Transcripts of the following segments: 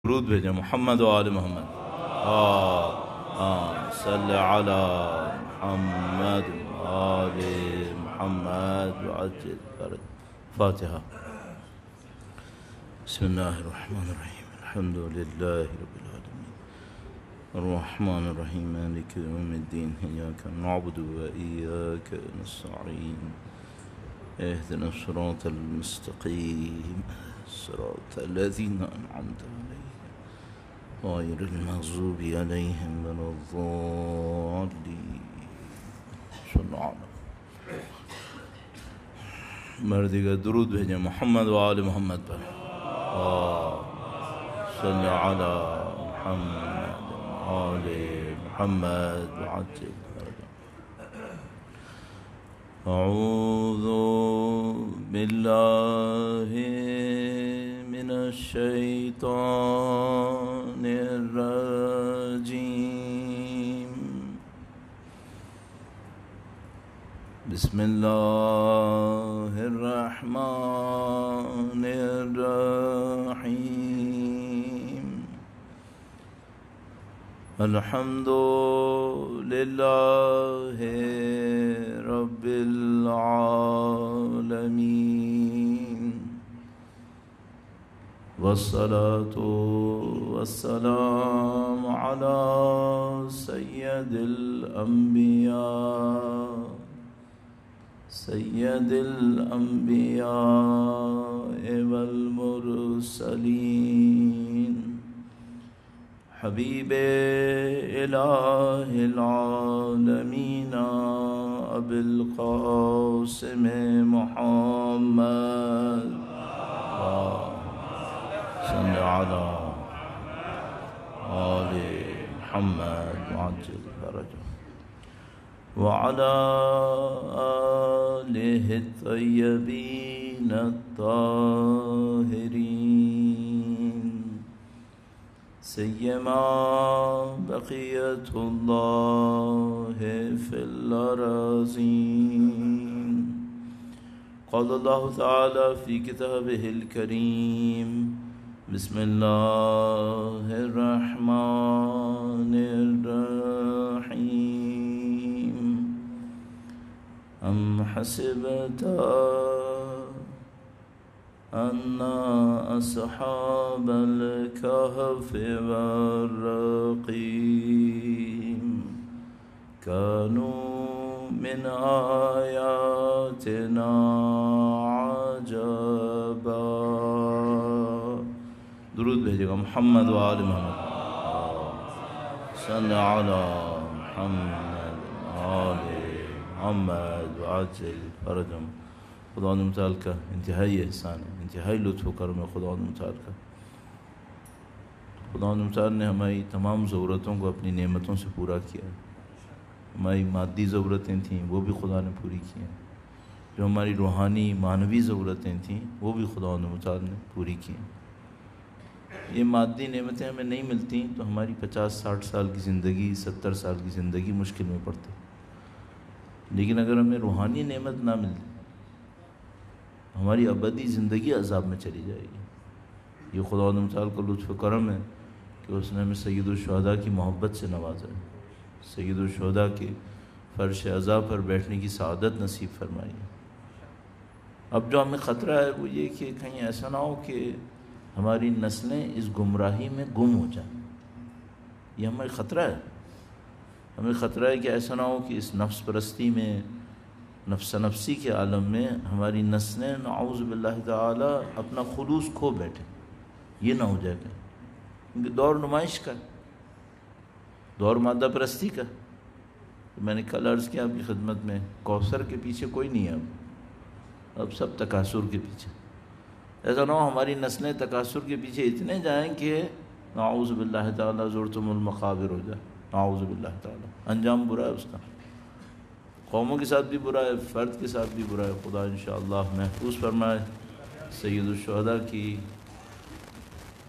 درود بھیجیں محمد و آل محمد صلی علی محمد آل محمد وعجل فرج فاتحہ. بسم اللہ الرحمن الرحیم الحمد للہ رب العالمین الرحمن الرحیم مالک یوم الدین ایاک نعبد و ایاک نستعین اهدنا الصراط المستقیم صراط الذین انعمت علیہم غیر المغضوب علیہم ولا الضالین. صلی اللہ علیہ مردی کا درود بھیجیں محمد و آل محمد پر. صلی علی محمد آل محمد وعجل فرجهم. اعوذ باللہ من الشیطان الرجیم. بسم اللہ الرحمن الرحیم. الحمد للہ رب العالمین والصلاة والسلام علی سید الانبیاء سید الانبیاء والمرسلین حبیب الہ العالمین ابی القاسم محمد صلی علی آل محمد وعجل فرجهم وعلى آله الطيبين الطاهرين سيما بقية الله في الأراضين. قال الله تعالى في كتابه الكريم بسم الله الرحمن الرحيم. أم حسبت أن أصحاب الكهف والرقيم كانوا من آياتنا عجبا. درود بھیجے گا محمد و آل محمد صلی علی محمد آل محمد وعجل فرجهم. خدا متعال کا انتہائی احسان ہے، انتہائی لطف و کرم ہے خدا متعال کا. خدا متعال نے ہماری تمام ضرورتوں کو اپنی نعمتوں سے پورا کیا ہے. ہماری مادی ضرورتیں تھیں وہ بھی خدا نے پوری کی ہیں، جو ہماری روحانی معنوی ضرورتیں تھیں وہ بھی خدا متعال نے پوری کی ہیں. یہ مادی نعمتیں ہمیں نہیں ملتی تو ہماری 50-60 سال کی زندگی 70 سال کی زندگی مشکل میں پڑتی. لیکن اگر ہمیں روحانی نعمت نہ ملتی ہماری ابدی زندگی عذاب میں چلی جائے گی. یہ خدا متعال کا لطف و کرم ہے کہ اس نے ہمیں سید الشہداء کی محبت سے نوازا ہے، سید الشہداء کے فرش عزا پر بیٹھنے کی سعادت نصیب فرمائی ہے. اب جو ہمیں خطرہ ہے وہ یہ کہ کہیں ایسا نہ ہو کہ ہماری نسلیں اس گمراہی میں گم ہو جائیں. یہ ہمیں خطرہ ہے. ہمیں خطرہ ہے کہ ایسا نہ ہو کہ اس نفس پرستی میں نفس نفسی کے عالم میں ہماری نسلیں نعوذ باللہ تعالی اپنا خلوص کھو بیٹھیں. یہ نہ ہو جائے گا کیونکہ دور نمائش کا، دور مادہ پرستی کا. میں نے کل عرض کیا آپ کی خدمت میں، کوثر کے پیچھے کوئی نہیں ہے اب سب تکاثر کے پیچھے. ایسا نہ ہو ہماری نسلیں تکاثر کے پیچھے اتنے جائیں کہ نعوذ باللہ تعالی زرتم المقابر ہو جائے. نعوذ باللہ تعالی انجام برا ہے اس کا، قوموں کے ساتھ بھی برا ہے، فرد کے ساتھ بھی برا ہے. خدا انشاءاللہ محفوظ فرمائے. سید الشہداء کی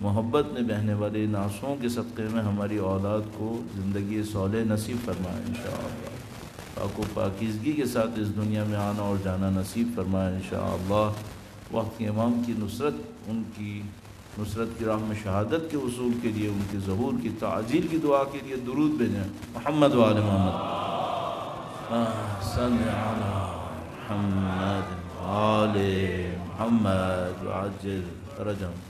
محبت میں بہنے والے نعشوں کے صدقے میں ہماری اولاد کو زندگی صالح نصیب فرمائے انشاءاللہ. پاک و پاکیزگی کے ساتھ اس دنیا میں آنا اور جانا نصیب فرمائے انشاءاللہ. وقت کے امام کی نصرت ان کی نصرت کی راہ میں شہادت کے حصول کے لیے، ان کے ظہور کی تعجیل کی دعا کے لیے درود بھیجیں۔ محمد و آل محمد، صلی علی محمد آل محمد وعجل فرجهم۔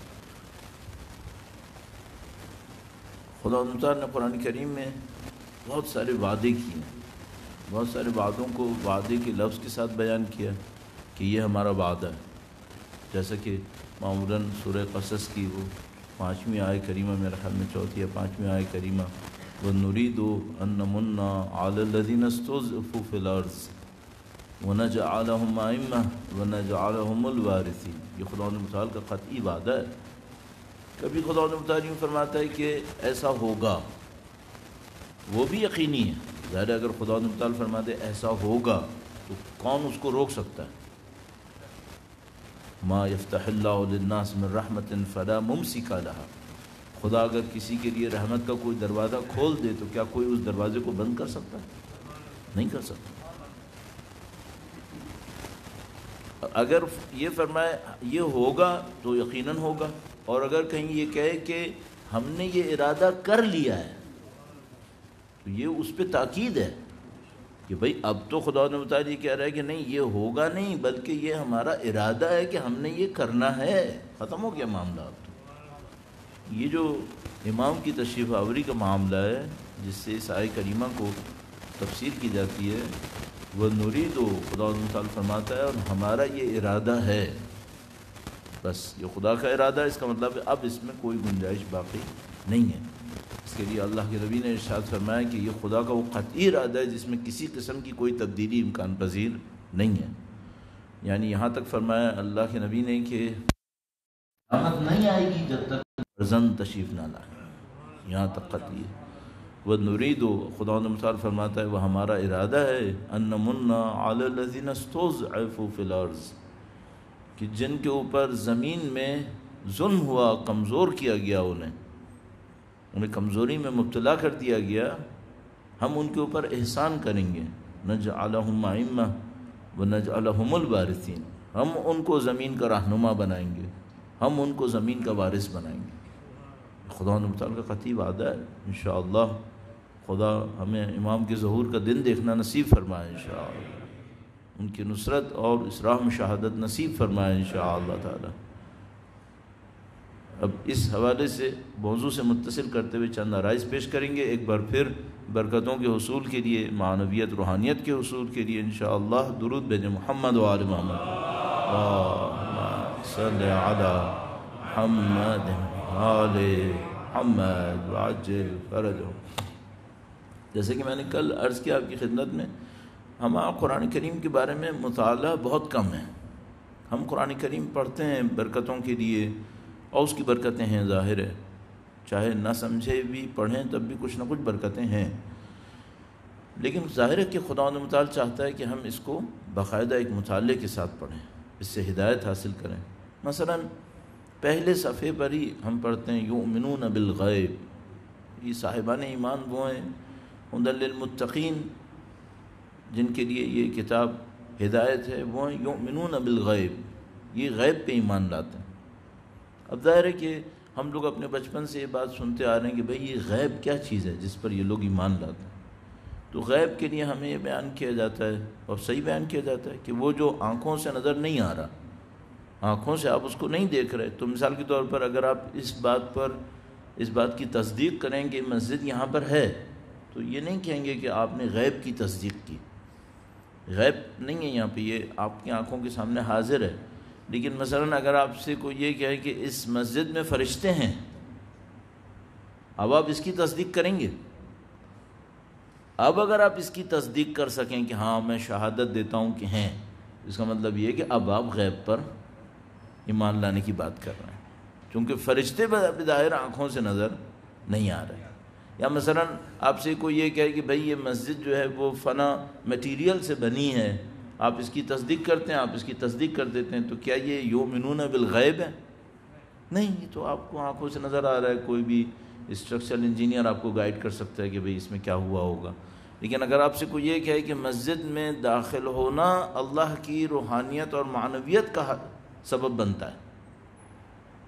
خدا تعالیٰ نے قرآن کریم میں بہت سارے وعدے کیے ہیں، بہت سارے وعدوں کو وعدے کے لفظ کے ساتھ بیان کیا کہ یہ ہمارا وعدہ ہے، جیسا کہ معمولاً سورہ قصص کی وہ 5ویں آیہ کریمہ، میرے خیال میں 4 یا 5ویں آیہ کریمہ، وَنُرِيدُ أَن نَّمُنَّ عَلَى الَّذِينَ اسْتُضْعِفُوا فِي الْأَرْضِ وَنَجْعَلَهُمْ أَئِمَّةً وَنَجْعَلَهُمُ الْوَارِثِينَ۔ یہ خدا متعال کا قطعی وعدہ ہے۔ کبھی خدا متعال یوں فرماتا ہے کہ ایسا ہوگا، وہ بھی یقینی ہے، ظاہر ہے اگر خدا متعال فرماتے ایسا ہوگا تو کون اس کو روک سکتا ہے؟ ما یفتح اللہ للناس من رحمت فلا ممسک لها، خدا اگر کسی کے لیے رحمت کا کوئی دروازہ کھول دے تو کیا کوئی اس دروازے کو بند کر سکتا ہے؟ نہیں کر سکتا۔ اگر یہ فرمائے یہ ہوگا تو یقیناً ہوگا، اور اگر کہیں یہ کہے کہ ہم نے یہ ارادہ کر لیا ہے تو یہ اس پہ تاکید ہے کہ بھئی اب تو خدا نے بتا یہ کہہ رہا ہے کہ نہیں یہ ہوگا نہیں، بلکہ یہ ہمارا ارادہ ہے کہ ہم نے یہ کرنا ہے، ختم ہو گیا معاملہ۔ اب تو یہ جو امام کی تشریف آوری کا معاملہ ہے جس سے اس آیہ کریمہ کو تفسیر کی جاتی ہے، وہ نُرِيدُ، خدا تعالیٰ فرماتا ہے اور ہمارا یہ ارادہ ہے، بس یہ خدا کا ارادہ ہے، اس کا مطلب ہے اب اس میں کوئی گنجائش باقی نہیں ہے۔ اس کے لیے اللہ کے نبی نے ارشاد فرمایا کہ یہ خدا کا وہ قطعی ارادہ ہے جس میں کسی قسم کی کوئی تبدیلی امکان پذیر نہیں ہے۔ یعنی یہاں تک فرمایا اللہ کے نبی نے کہ قیامت نہیں آئے گی جب تک فرزند تشریف نہ لائے، یہاں تک قطعی ہے۔ وَنُرِيدُ، خدا متعال فرماتا ہے وہ ہمارا ارادہ ہے، أَن نَّمُنَّ عَلَى الَّذِينَ اسْتُضْعِفُوا فِي الْأَرْضِ، کہ جن کے اوپر زمین میں ظلم ہوا، کمزور کیا گیا، انہیں کمزوری میں مبتلا کر دیا گیا، ہم ان کے اوپر احسان کریں گے، نجعلہم ائمہ ونجعلہم الوارثین، ہم ان کو زمین کا رہنما بنائیں گے، ہم ان کو زمین کا وارث بنائیں گے۔ خدا متعال کا قطعی وعدہ ہے۔ انشاءاللہ خدا ہمیں امام کے ظہور کا دن دیکھنا نصیب فرمائے، انشاءاللہ ان کی نصرت اور اس راہ میں شہادت نصیب فرمائے انشاءاللہ تعالی۔ اب اس حوالے سے موضوع سے متصل کرتے ہوئے چند آرائز پیش کریں گے، ایک بار پھر برکتوں کے حصول کے لیے، معنویت روحانیت کے حصول کے لیے انشاءاللہ درود بھیجیں۔ محمد و آل محمد، اللہم صلی علی محمد آل محمد وعجل فرجهم۔ جیسے کہ میں نے کل عرض کیا آپ کی خدمت میں، ہمارا قرآن کریم کے بارے میں مطالعہ بہت کم ہے۔ ہم قرآن کریم پڑھتے ہیں برکتوں کے لیے، اور اس کی برکتیں ہیں، ظاہر ہے، چاہے نہ سمجھے بھی پڑھیں تب بھی کچھ نہ کچھ برکتیں ہیں، لیکن ظاہر ہے کہ خدا متعال چاہتا ہے کہ ہم اس کو باقاعدہ ایک مطالعے کے ساتھ پڑھیں، اس سے ہدایت حاصل کریں۔ مثلا پہلے صفحے پر ہی ہم پڑھتے ہیں یؤمنون بالغیب، یہ صاحبان ایمان وہ ہیں، ہدی للمتقین، جن کے لیے یہ کتاب ہدایت ہے، وہ ہیں یؤمنون بالغیب، یہ غیب پہ ایمان لاتے ہیں۔ اب ظاہر ہے کہ ہم لوگ اپنے بچپن سے یہ بات سنتے آ رہے ہیں کہ بھئی یہ غیب کیا چیز ہے جس پر یہ لوگ ایمان لاتے ہیں، تو غیب کے لیے ہمیں یہ بیان کیا جاتا ہے اور صحیح بیان کیا جاتا ہے کہ وہ جو آنکھوں سے نظر نہیں آ رہا، آنکھوں سے آپ اس کو نہیں دیکھ رہے، تو مثال کے طور پر اگر آپ اس بات کی تصدیق کریں کہ مسجد یہاں پر ہے، تو یہ نہیں کہیں گے کہ آپ نے غیب کی تصدیق کی، غیب نہیں ہے یہاں پہ، یہ آپ کی آنکھوں کے سامنے حاضر ہے۔ لیکن مثلا اگر آپ سے کوئی یہ کہے کہ اس مسجد میں فرشتے ہیں، اب آپ اس کی تصدیق کریں گے؟ اب اگر آپ اس کی تصدیق کر سکیں کہ ہاں میں شہادت دیتا ہوں کہ ہیں، اس کا مطلب یہ ہے کہ اب آپ غیب پر ایمان لانے کی بات کر رہے ہیں، چونکہ فرشتے بظاہر آنکھوں سے نظر نہیں آ رہے۔ یا مثلا آپ سے کوئی یہ کہے کہ بھئی یہ مسجد جو ہے وہ فلاں میٹیریل سے بنی ہے، آپ اس کی تصدیق کرتے ہیں، آپ اس کی تصدیق کر دیتے ہیں، تو کیا یہ یؤمنون بالغیب ہے؟ نہیں، یہ تو آپ کو آنکھوں سے نظر آ رہا ہے، کوئی بھی اسٹرکچرل انجینئر آپ کو گائیڈ کر سکتا ہے کہ بھئی اس میں کیا ہوا ہوگا۔ لیکن اگر آپ سے کوئی یہ کہے کہ مسجد میں داخل ہونا اللہ کی روحانیت اور معنویت کا سبب بنتا ہے،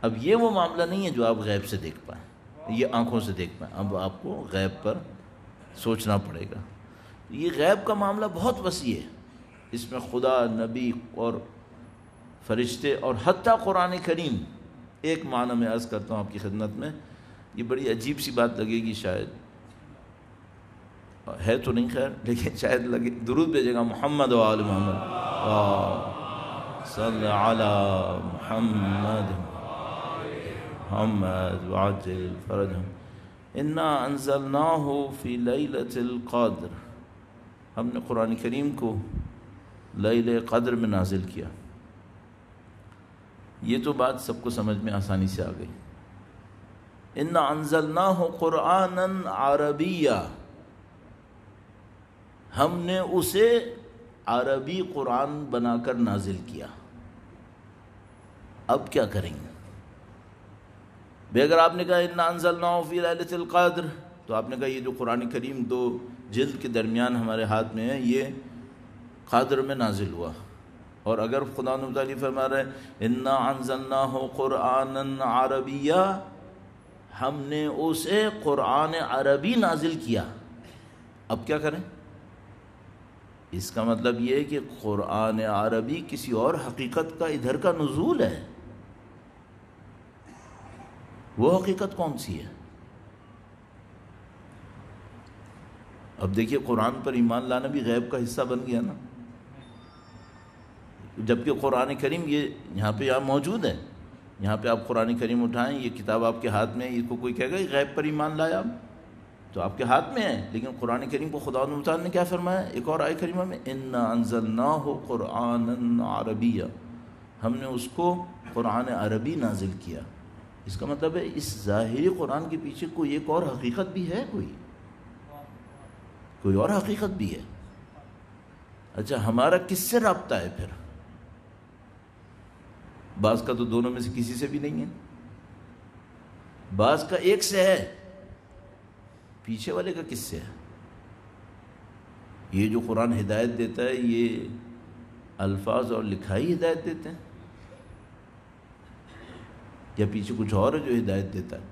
اب یہ وہ معاملہ نہیں ہے جو آپ غیب سے دیکھ پائیں، یہ آنکھوں سے دیکھ پائیں، اب آپ کو غیب پر سوچنا پڑے گا۔ یہ غیب کا معاملہ بہت وسیع ہے، اس میں خدا، نبی اور فرشتے اور حتیٰ قرآن کریم۔ ایک معنی میں عرض کرتا ہوں آپ کی خدمت میں، یہ بڑی عجیب سی بات لگے گی شاید، ہے تو نہیں خیر، لیکن شاید لگے، درود بھیجے گا محمد و آل محمد صلی علی محمد محمد وعجل فرجہم انا انزلناہ فی لیلۃ القدر، ہم نے قرآن کریم کو لیلہ قدر میں نازل کیا۔ یہ تو بات سب کو سمجھ میں آسانی سے آ گئی۔ انا انزلناہ قرآنا عربیا، ہم نے اسے عربی قرآن بنا کر نازل کیا۔ اب کیا کریں گے؟ بے اگر آپ نے کہا انا انزلناہ فی لیلۃ القدر، تو آپ نے کہا یہ جو قرآن کریم 2 جلد کے درمیان ہمارے ہاتھ میں ہے، یہ قدر میں نازل ہوا۔ اور اگر خدا تعالیٰ فرما رہے ہیں انا انزلناہ قرآنا عربیا، ہم نے اسے قرآن عربی نازل کیا، اب کیا کریں؟ اس کا مطلب یہ ہے کہ قرآن عربی کسی اور حقیقت کا ادھر کا نزول ہے۔ وہ حقیقت کون سی ہے؟ اب دیکھیے قرآن پر ایمان لانا بھی غیب کا حصہ بن گیا نا، جبکہ قرآن کریم یہ یہاں موجود ہے، یہاں پہ آپ قرآن کریم اٹھائیں، یہ کتاب آپ کے ہاتھ میں ہے، اس کو کوئی کہے گا کہ غیب پر ایمان لایا آپ، تو آپ کے ہاتھ میں ہے۔ لیکن قرآن کریم کو خدا تعالیٰ نے کیا فرمایا ایک اور آیت کریمہ میں، انا انزلناہ قرآنا عربیا، ہم نے اس کو قرآن عربی نازل کیا۔ اس کا مطلب ہے اس ظاہری قرآن کے پیچھے کوئی ایک اور حقیقت بھی ہے، کوئی اور حقیقت بھی ہے۔ اچھا ہمارا کس سے رابطہ ہے پھر؟ بعض کا تو دونوں میں سے کسی سے بھی نہیں ہے، بعض کا ایک سے ہے، پیچھے والے کا کس سے ہے؟ یہ جو قرآن ہدایت دیتا ہے یہ الفاظ اور لکھائی ہدایت دیتے ہیں، یا پیچھے کچھ اور ہے جو ہدایت دیتا ہے؟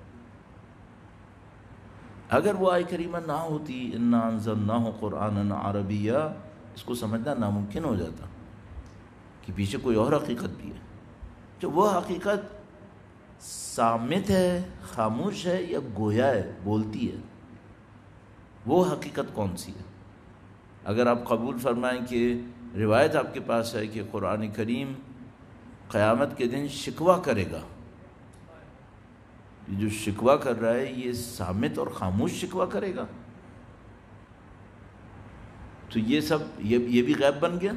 اگر وہ آیت کریمہ نہ ہوتی انا انزلناہ قرآنا عربیا، اس کو سمجھنا ناممکن ہو جاتا کہ پیچھے کوئی اور حقیقت بھی ہے۔ جو وہ حقیقت صامت ہے، خاموش ہے، یا گویا ہے، بولتی ہے، وہ حقیقت کون سی ہے؟ اگر آپ قبول فرمائیں کہ روایت آپ کے پاس ہے کہ قرآن کریم قیامت کے دن شکوہ کرے گا، جو شکوہ کر رہا ہے یہ صامت اور خاموش شکوہ کرے گا، تو یہ سب یہ بھی غیب بن گیا۔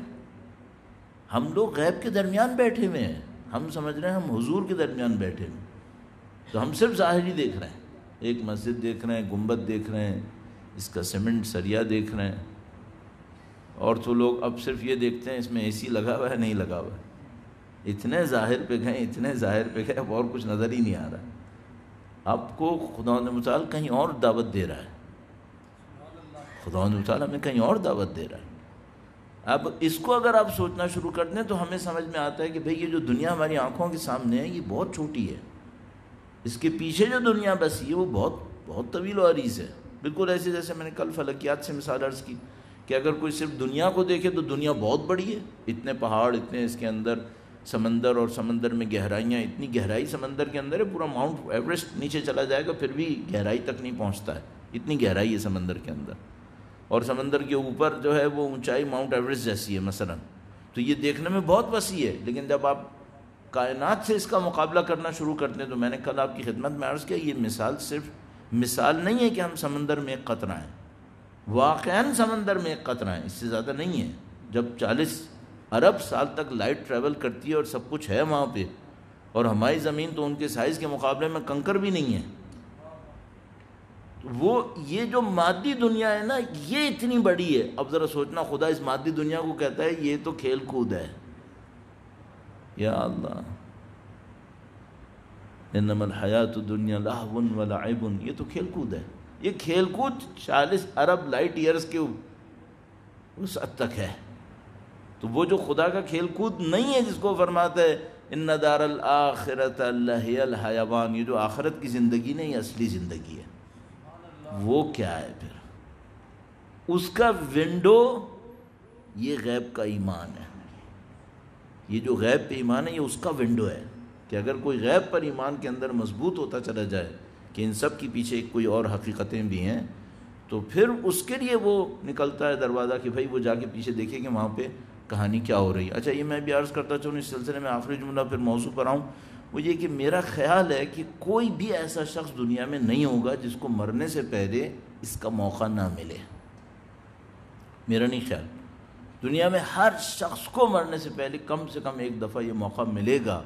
ہم لوگ غیب کے درمیان بیٹھے ہوئے ہیں، ہم سمجھ رہے ہیں ہم حضور کے درمیان بیٹھے ہوئے ہیں، تو ہم صرف ظاہری دیکھ رہے ہیں، ایک مسجد دیکھ رہے ہیں، گنبد دیکھ رہے ہیں، اس کا سیمنٹ سریا دیکھ رہے ہیں، اور تو لوگ اب صرف یہ دیکھتے ہیں اس میں اے سی لگا ہوا ہے نہیں لگا ہوا ہے۔ اتنے ظاہر پہ گئے، اتنے ظاہر پہ گئے، اب اور کچھ نظر ہی نہیں آ رہا ہے۔ آپ کو خدا متعال کہیں اور دعوت دے رہا ہے، خدا متعال ہمیں کہیں اور دعوت دے رہا ہے۔ اب اس کو اگر آپ سوچنا شروع کر دیں تو ہمیں سمجھ میں آتا ہے کہ بھئی یہ جو دنیا ہماری آنکھوں کے سامنے ہے یہ بہت چھوٹی ہے، اس کے پیچھے جو دنیا بسی ہے وہ بہت بہت طویل و عریض ہے۔ بالکل ایسے جیسے میں نے کل فلکیات سے مثال عرض کی کہ اگر کوئی صرف دنیا کو دیکھے تو دنیا بہت بڑی ہے، اتنے پہاڑ، اتنے اس کے اندر سمندر، اور سمندر میں گہرائیاں، اتنی گہرائی سمندر کے اندر ہے، پورا ماؤنٹ ایوریسٹ نیچے چلا جائے گا پھر بھی گہرائی تک نہیں پہنچتا ہے، اتنی گہرائی ہے سمندر کے اندر، اور سمندر کے اوپر جو ہے وہ اونچائی ماؤنٹ ایوریسٹ جیسی ہے مثلا، تو یہ دیکھنے میں بہت وسیع ہے۔ لیکن جب آپ کائنات سے اس کا مقابلہ کرنا شروع کرتے ہیں تو میں نے کل آپ کی خدمت میں عرض کیا یہ مثال صرف مثال نہیں ہے کہ ہم سمندر میں ایک قطرہ ہیں، واقعاً سمندر میں ایک قطرہ ہیں، اس سے زیادہ نہیں ہے۔ جب 40 ارب سال تک لائٹ ٹریول کرتی ہے اور سب کچھ ہے وہاں پہ، اور ہماری زمین تو ان کے سائز کے مقابلے میں کنکر بھی نہیں ہے، وہ یہ جو مادی دنیا ہے نا یہ اتنی بڑی ہے۔ اب ذرا سوچنا، خدا اس مادی دنیا کو کہتا ہے یہ تو کھیل کود ہے، یا اللہ، انما الحیات الدنیا لہو و لعب، یہ تو کھیل کود ہے، یہ کھیل کود 40 ارب لائٹ ایئرز کے اس حد تک ہے۔ تو وہ جو خدا کا کھیل کود نہیں ہے جس کو فرماتا ہے ان دار الآخرۃ لہی الحیوان، یہ جو آخرت کی زندگی نہیں، یہ اصلی زندگی ہے۔ وہ کیا ہے پھر؟ اس کا ونڈو یہ غیب کا ایمان ہے۔ یہ جو غیب پہ ایمان ہے یہ اس کا ونڈو ہے کہ اگر کوئی غیب پر ایمان کے اندر مضبوط ہوتا چلا جائے کہ ان سب کی پیچھے ایک کوئی اور حقیقتیں بھی ہیں، تو پھر اس کے لیے وہ نکلتا ہے دروازہ کہ بھائی وہ جا کے پیچھے دیکھے کہ وہاں پہ کہانی کیا ہو رہی ہے۔ اچھا، یہ میں بھی عرض کرتا چاہوں اس سلسلے میں آخری جملہ پھر موضوع پر آؤں، وہ یہ کہ میرا خیال ہے کہ کوئی بھی ایسا شخص دنیا میں نہیں ہوگا جس کو مرنے سے پہلے اس کا موقع نہ ملے۔ میرا نہیں خیال، دنیا میں ہر شخص کو مرنے سے پہلے کم سے کم ایک دفعہ یہ موقع ملے گا،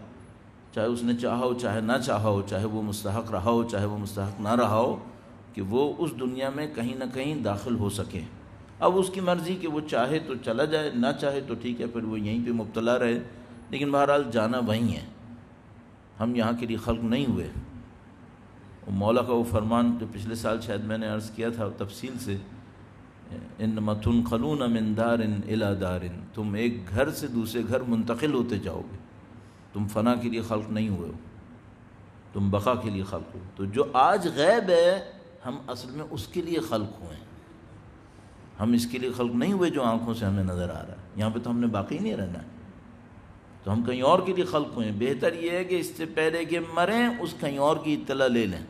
چاہے اس نے چاہا ہو چاہے نہ چاہا ہو، چاہے وہ مستحق رہا ہو چاہے وہ مستحق نہ رہا ہو، کہ وہ اس دنیا میں کہیں نہ کہیں داخل ہو سکے۔ اب اس کی مرضی کہ وہ چاہے تو چلا جائے، نہ چاہے تو ٹھیک ہے، پھر وہ یہیں پہ مبتلا رہے، لیکن بہرحال جانا وہیں ہے۔ ہم یہاں کے لیے خلق نہیں ہوئے۔ مولا کا وہ فرمان جو پچھلے سال شاید میں نے عرض کیا تھا تفصیل سے، انما تنقلون من دار الی دار، تم ایک گھر سے دوسرے گھر منتقل ہوتے جاؤ گے، تم فنا کے لیے خلق نہیں ہوئے ہو، تم بقا کے لیے خلق ہو۔ تو جو آج غیب ہے ہم اصل میں اس کے لیے خلق ہوئے ہیں، ہم اس کے لیے خلق نہیں ہوئے جو آنکھوں سے ہمیں نظر آ رہا ہے۔ یہاں پہ تو ہم نے باقی نہیں رہنا ہے، تو ہم کہیں اور کے لیے خلق ہوئے ہیں۔ بہتر یہ ہے کہ اس سے پہلے کہ مریں اس کہیں اور کی اطلاع لے لیں،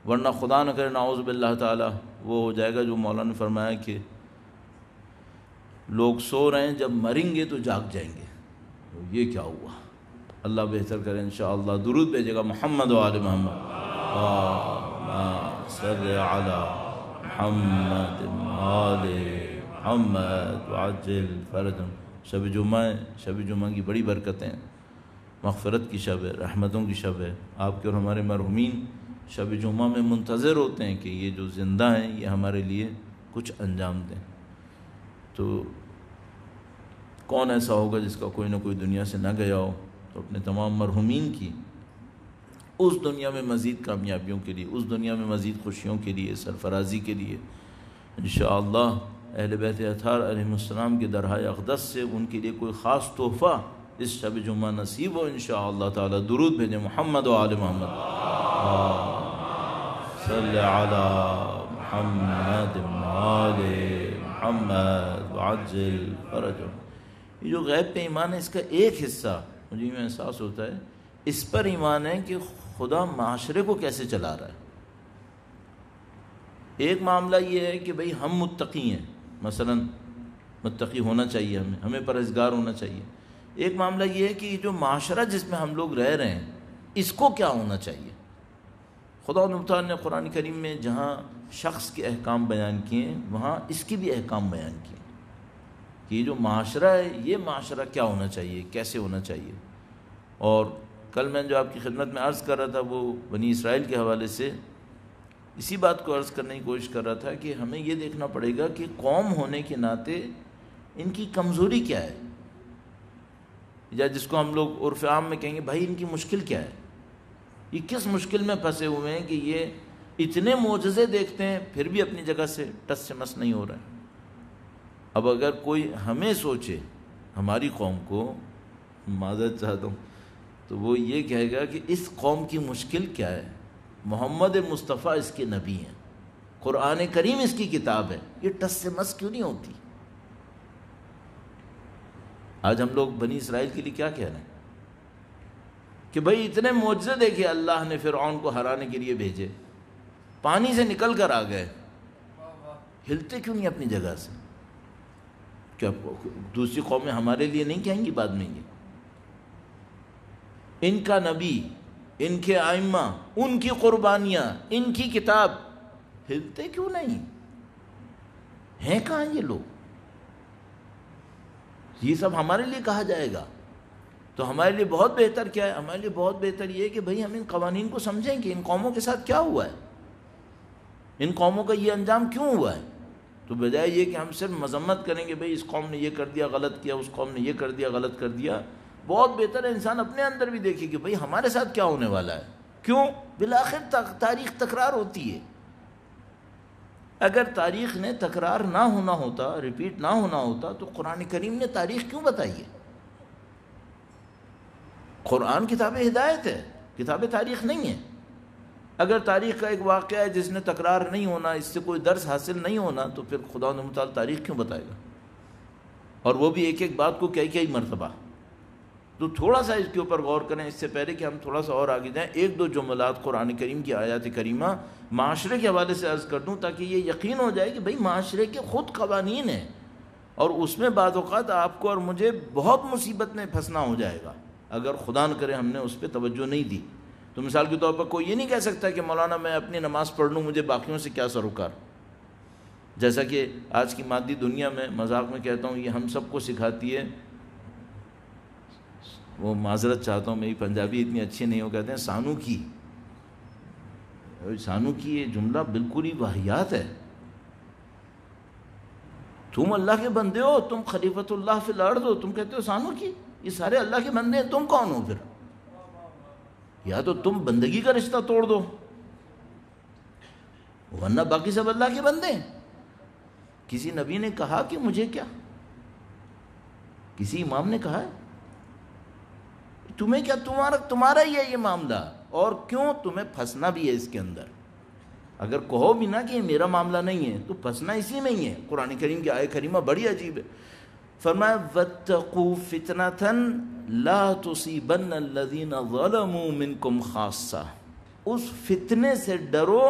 ورنہ خدا نہ کرے نعوذ باللہ تعالی وہ ہو جائے گا جو مولانا نے فرمایا کہ لوگ سو رہے ہیں جب مریں گے تو جاگ جائیں گے۔ تو یہ کیا ہوا؟ اللہ بہتر کرے انشاءاللہ۔ درود بھیجے گا محمد و آل محمد، اللہم صلی علی محمد آل محمد وعجل فرجهم۔ شب جمعہ ہے، شب جمعہ کی بڑی برکتیں ہیں، مغفرت کی شب ہے، رحمتوں کی شب ہے۔ آپ کے اور ہمارے مرحومین شب جمعہ میں منتظر ہوتے ہیں کہ یہ جو زندہ ہیں یہ ہمارے لیے کچھ انجام دیں۔ تو کون ایسا ہوگا جس کا کوئی نہ کوئی دنیا سے نہ گیا ہو؟ تو اپنے تمام مرحومین کی اس دنیا میں مزید کامیابیوں کے لیے، اس دنیا میں مزید خوشیوں کے لیے، سرفرازی کے لیے انشاءاللہ اہل بیت اطہار علیہ السلام کے درہائے اقدس سے ان کے لیے کوئی خاص تحفہ اس شب جمعہ نصیب ہو انشاءاللہ تعالی۔ درود بھیجیں محمد و آل محمد، صلی علی محمد آل محمد وعجل فرجهم۔ یہ جو غیب پہ ایمان ہے اس کا ایک حصہ مجھے میں احساس ہوتا ہے، اس پر ایمان ہے کہ خدا معاشرے کو کیسے چلا رہا ہے۔ ایک معاملہ یہ ہے کہ بھئی ہم متقی ہیں، مثلا متقی ہونا چاہیے، ہمیں پرہیزگار ہونا چاہیے۔ ایک معاملہ یہ ہے کہ یہ جو معاشرہ جس میں ہم لوگ رہ رہے ہیں اس کو کیا ہونا چاہیے۔ خدا متعال نے قرآن کریم میں جہاں شخص کے احکام بیان کیے وہاں اس کے بھی احکام بیان کیے کہ یہ جو معاشرہ ہے یہ معاشرہ کیا ہونا چاہیے، کیسے ہونا چاہیے۔ اور کل میں جو آپ کی خدمت میں عرض کر رہا تھا وہ بنی اسرائیل کے حوالے سے اسی بات کو عرض کرنے کی کوشش کر رہا تھا کہ ہمیں یہ دیکھنا پڑے گا کہ قوم ہونے کے ناطے ان کی کمزوری کیا ہے، یا جس کو ہم لوگ عرف عام میں کہیں گے بھائی ان کی مشکل کیا ہے، یہ کس مشکل میں پھنسے ہوئے ہیں کہ یہ اتنے معجزے دیکھتے ہیں پھر بھی اپنی جگہ سے ٹس سے مس نہیں ہو رہے ہیں۔ اب اگر کوئی ہمیں سوچے، ہماری قوم کو معذرت چاہتا ہوں، تو وہ یہ کہے گا کہ اس قوم کی مشکل کیا ہے، محمد مصطفیٰ اس کے نبی ہیں، قرآن کریم اس کی کتاب ہے، یہ ٹس سے مس کیوں نہیں ہوتی؟ آج ہم لوگ بنی اسرائیل کے لیے کیا کہہ رہے ہیں کہ بھئی اتنے معجزے دیکھے اللہ نے فرعون کو ہرانے کے لیے بھیجے، پانی سے نکل کر آ گئے، ہلتے کیوں نہیں اپنی جگہ سے؟ کیا دوسری قومیں ہمارے لیے نہیں کہیں گی بعد میں یہ؟ ان کا نبی، ان کے ائمہ، ان کی قربانیاں، ان کی کتاب، ہلتے کیوں نہیں ہیں؟ کہاں یہ لوگ؟ یہ سب ہمارے لیے کہا جائے گا تو ہمارے لیے بہت بہتر کیا ہے؟ ہمارے لیے بہت بہتر یہ ہے کہ بھئی ہم ان قوانین کو سمجھیں کہ ان قوموں کے ساتھ کیا ہوا ہے، ان قوموں کا یہ انجام کیوں ہوا ہے۔ تو بجائے یہ کہ ہم صرف مذمت کریں گے بھئی اس قوم نے یہ کر دیا غلط کیا، اس قوم نے یہ کر دیا غلط کر دیا، بہت بہتر ہے انسان اپنے اندر بھی دیکھے کہ بھئی ہمارے ساتھ کیا ہونے والا ہے۔ کیوں؟ بالآخر تاریخ تکرار ہوتی ہے۔ اگر تاریخ نے تکرار نہ ہونا ہوتا، ریپیٹ نہ ہونا ہوتا، تو قرآن کریم نے تاریخ کیوں بتائی ہے؟ قرآن کتاب ہدایت ہے، کتاب تاریخ نہیں ہے۔ اگر تاریخ کا ایک واقعہ ہے جس نے تکرار نہیں ہونا، اس سے کوئی درس حاصل نہیں ہونا، تو پھر خدا متعال تاریخ کیوں بتائے گا؟ اور وہ بھی ایک ایک بات کو کئی مرتبہ۔ تو تھوڑا سا اس کے اوپر غور کریں۔ اس سے پہلے کہ ہم تھوڑا سا اور آگے جائیں، ایک دو جملات قرآن کریم کی آیات کریمہ معاشرے کے حوالے سے عرض کر دوں، تاکہ یہ یقین ہو جائے کہ بھئی معاشرے کے خود قوانین ہیں، اور اس میں بعض اوقات آپ کو اور مجھے بہت مصیبت میں پھنسنا ہو جائے گا اگر خدا نہ کرے ہم نے اس پہ توجہ نہیں دی۔ تو مثال کے طور پر کوئی یہ نہیں کہہ سکتا کہ مولانا میں اپنی نماز پڑھ لوں، مجھے باقیوں سے کیا سروکار۔ جیسا کہ آج کی مادی دنیا میں، مذاق میں کہتا ہوں، یہ ہم سب کو سکھاتی ہے، وہ معذرت چاہتا ہوں میری پنجابی اتنی اچھی نہیں ہو، کہتے ہیں سانو کی۔ سانو کی یہ جملہ بالکل ہی واہیات ہے۔ تم اللہ کے بندے ہو، تم خلیفۃ اللہ فی الارض ہو، تم کہتے ہو سانو کی؟ یہ سارے اللہ کے بندے ہیں، تم کون ہو پھر؟ یا تو تم بندگی کا رشتہ توڑ دو، ورنہ باقی سب اللہ کے بندے ہیں۔ کسی نبی نے کہا کہ مجھے کیا؟ کسی امام نے کہا ہے تمہیں کیا؟ تمہارا ہی ہے یہ معاملہ، اور کیوں تمہیں پھنسنا بھی ہے اس کے اندر۔ اگر کہو بھی نہ کہ یہ میرا معاملہ نہیں ہے، تو پھنسنا اسی میں ہی ہے۔ قرآن کریم کی آیت کریمہ بڑی عجیب ہے۔ فرمایا وَاتَّقُوا فِتْنَةً لَا تُصِيبَنَّ الَّذِينَ ظَلَمُوا مِنْكُمْ خَاصَّةً، اس فتنے سے ڈرو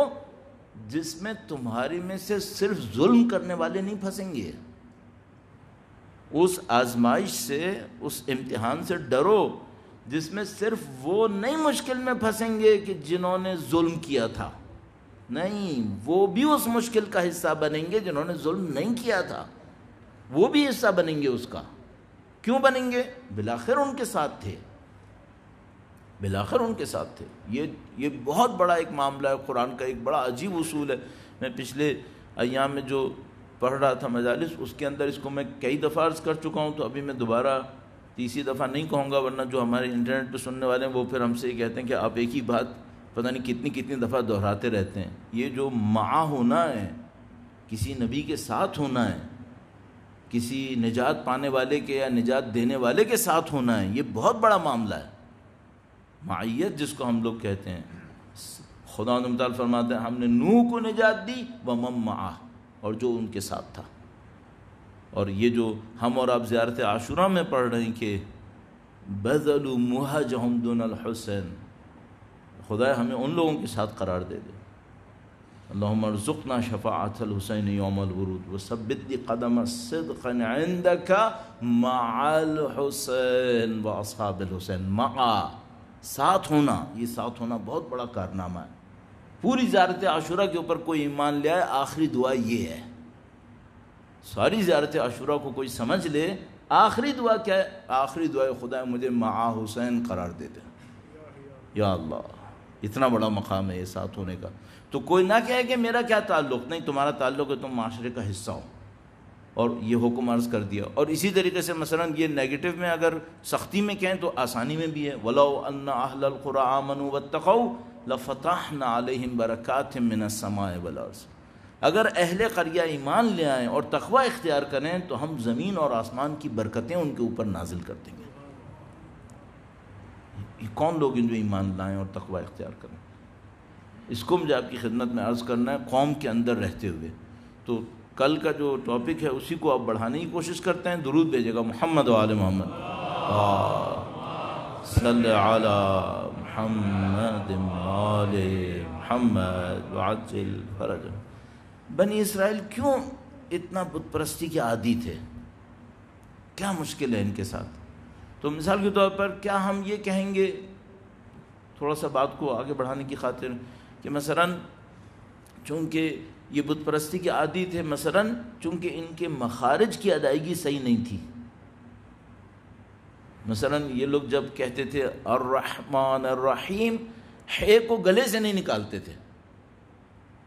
جس میں تمہاری میں سے صرف ظلم کرنے والے نہیں پھنسیں گے۔ اس آزمائش سے، اس امتحان سے ڈرو جس میں صرف وہ نہیں مشکل میں پھنسیں گے کہ جنہوں نے ظلم کیا تھا، نہیں، وہ بھی اس مشکل کا حصہ بنیں گے جنہوں نے ظلم نہیں کیا تھا، وہ بھی حصہ بنیں گے اس کا۔ کیوں بنیں گے؟ بالآخر ان کے ساتھ تھے، بالآخر ان کے ساتھ تھے۔ یہ بہت بڑا ایک معاملہ ہے، قرآن کا ایک بڑا عجیب اصول ہے۔ میں پچھلے ایام میں جو پڑھ رہا تھا مجالس، اس کے اندر اس کو میں کئی دفعہ عرض کر چکا ہوں، تو ابھی میں دوبارہ تیسری دفعہ نہیں کہوں گا، ورنہ جو ہمارے انٹرنیٹ پہ سننے والے ہیں وہ پھر ہم سے یہ کہتے ہیں کہ آپ ایک ہی بات پتہ نہیں کتنی دفعہ دہراتے رہتے ہیں۔ یہ جو مع ہونا ہے، کسی نبی کے ساتھ ہونا ہے، کسی نجات پانے والے کے یا نجات دینے والے کے ساتھ ہونا ہے، یہ بہت بڑا معاملہ ہے۔ معیت جس کو ہم لوگ کہتے ہیں، خدا متعال فرماتے ہیں ہم نے نوح کو نجات دی ومن معہ، اور جو ان کے ساتھ تھا۔ اور یہ جو ہم اور آپ زیارت عاشوراء میں پڑھ رہے ہیں کہ بذلوا مہجہم دون الحسین، خدا ہمیں ان لوگوں کے ساتھ قرار دے دے۔ اللہم ارزقنا شفاعت الحسین یوم الورود وثبت قدم صدقا عندک مع الحسین واصحاب الحسین۔ مع، ساتھ ہونا، یہ ساتھ ہونا بہت بڑا کارنامہ ہے۔ پوری زیارت عاشوراء کے اوپر کوئی ایمان لے آئے، آخری دعا یہ ہے۔ ساری زیارت عاشوراء کو کوئی سمجھ لے، آخری دعا کیا ہے؟ آخری دعا خدا مجھے مع حسین قرار دے دے۔ یا اللہ، اتنا بڑا مقام ہے یہ ساتھ ہونے کا۔ تو کوئی نہ کہے کہ میرا کیا تعلق، نہیں، تمہارا تعلق ہے، تم معاشرے کا حصہ ہو، اور یہ حکم عرض کر دیا۔ اور اسی طریقے سے مثلا یہ نیگیٹو میں اگر سختی میں کہیں تو آسانی میں بھی ہے۔ وَلَوْ أَنَّ أَهْلَ الْقُرَىٰ آمَنُوا وَاتَّقَوْا لَفَتَحْنَا عَلَيْهِمْ بَرَكَاتٍ مِّنَ السَّمَاءِ وَالْأَرْضِ، اگر اہل قریہ ایمان لے آئیں اور تقوی اختیار کریں تو ہم زمین اور آسمان کی برکتیں ان کے اوپر نازل کر دیں گے۔ یہ کون لوگ ہیں جو ایمان لائیں اور تقوی اختیار کریں؟ اس کو مجھے آپ کی خدمت میں عرض کرنا ہے قوم کے اندر رہتے ہوئے۔ تو کل کا جو ٹاپک ہے اسی کو آپ بڑھانے کی کوشش کرتے ہیں۔ درود بھیجے گا محمد و آل محمد، صلی علی محمد آل محمد وعجل فرج۔ بنی اسرائیل کیوں اتنا بت پرستی کے عادی تھے؟ کیا مشکل ہے ان کے ساتھ؟ تو مثال کے طور پر کیا ہم یہ کہیں گے، تھوڑا سا بات کو آگے بڑھانے کی خاطر، کہ مثلا چونکہ یہ بت پرستی کے عادی تھے، مثلا چونکہ ان کے مخارج کی ادائیگی صحیح نہیں تھی۔ مثلا یہ لوگ جب کہتے تھے الرحمن الرحیم، ہے کو گلے سے نہیں نکالتے تھے۔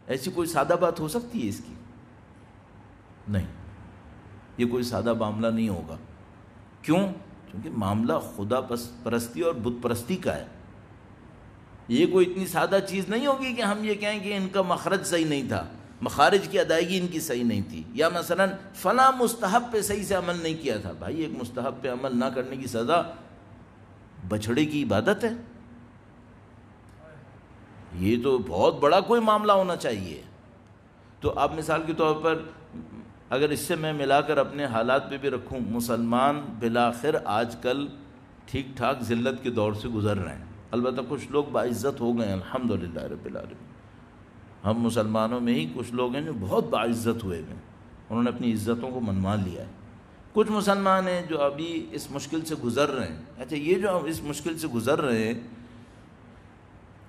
ایسی کوئی سادہ بات ہو سکتی ہے اس کی؟ نہیں، یہ کوئی سادہ معاملہ نہیں ہوگا۔ کیوں؟ کیونکہ معاملہ خدا پرستی اور بت پرستی کا ہے۔ یہ کوئی اتنی سادہ چیز نہیں ہوگی کہ ہم یہ کہیں کہ ان کا مخرج صحیح نہیں تھا، مخارج کی ادائیگی ان کی صحیح نہیں تھی، یا مثلا فلاں مستحب پہ صحیح سے عمل نہیں کیا تھا۔ بھائی ایک مستحب پہ عمل نہ کرنے کی سزا بچھڑے کی عبادت ہے؟ یہ تو بہت بڑا کوئی معاملہ ہونا چاہیے. تو آپ مثال کے طور پر اگر اس سے میں ملا کر اپنے حالات پہ بھی رکھوں، مسلمان بالآخر آج کل ٹھیک ٹھاک ذلت کے دور سے گزر رہے ہیں. البتہ کچھ لوگ باعزت ہو گئے ہیں الحمدللہ رب العالمین. ہم مسلمانوں میں ہی کچھ لوگ ہیں جو بہت باعزت ہوئے ہیں، انہوں نے اپنی عزتوں کو منوا لیا ہے. کچھ مسلمان ہیں جو ابھی اس مشکل سے گزر رہے ہیں. اچھا، یہ جو اس مشکل سے گزر رہے ہیں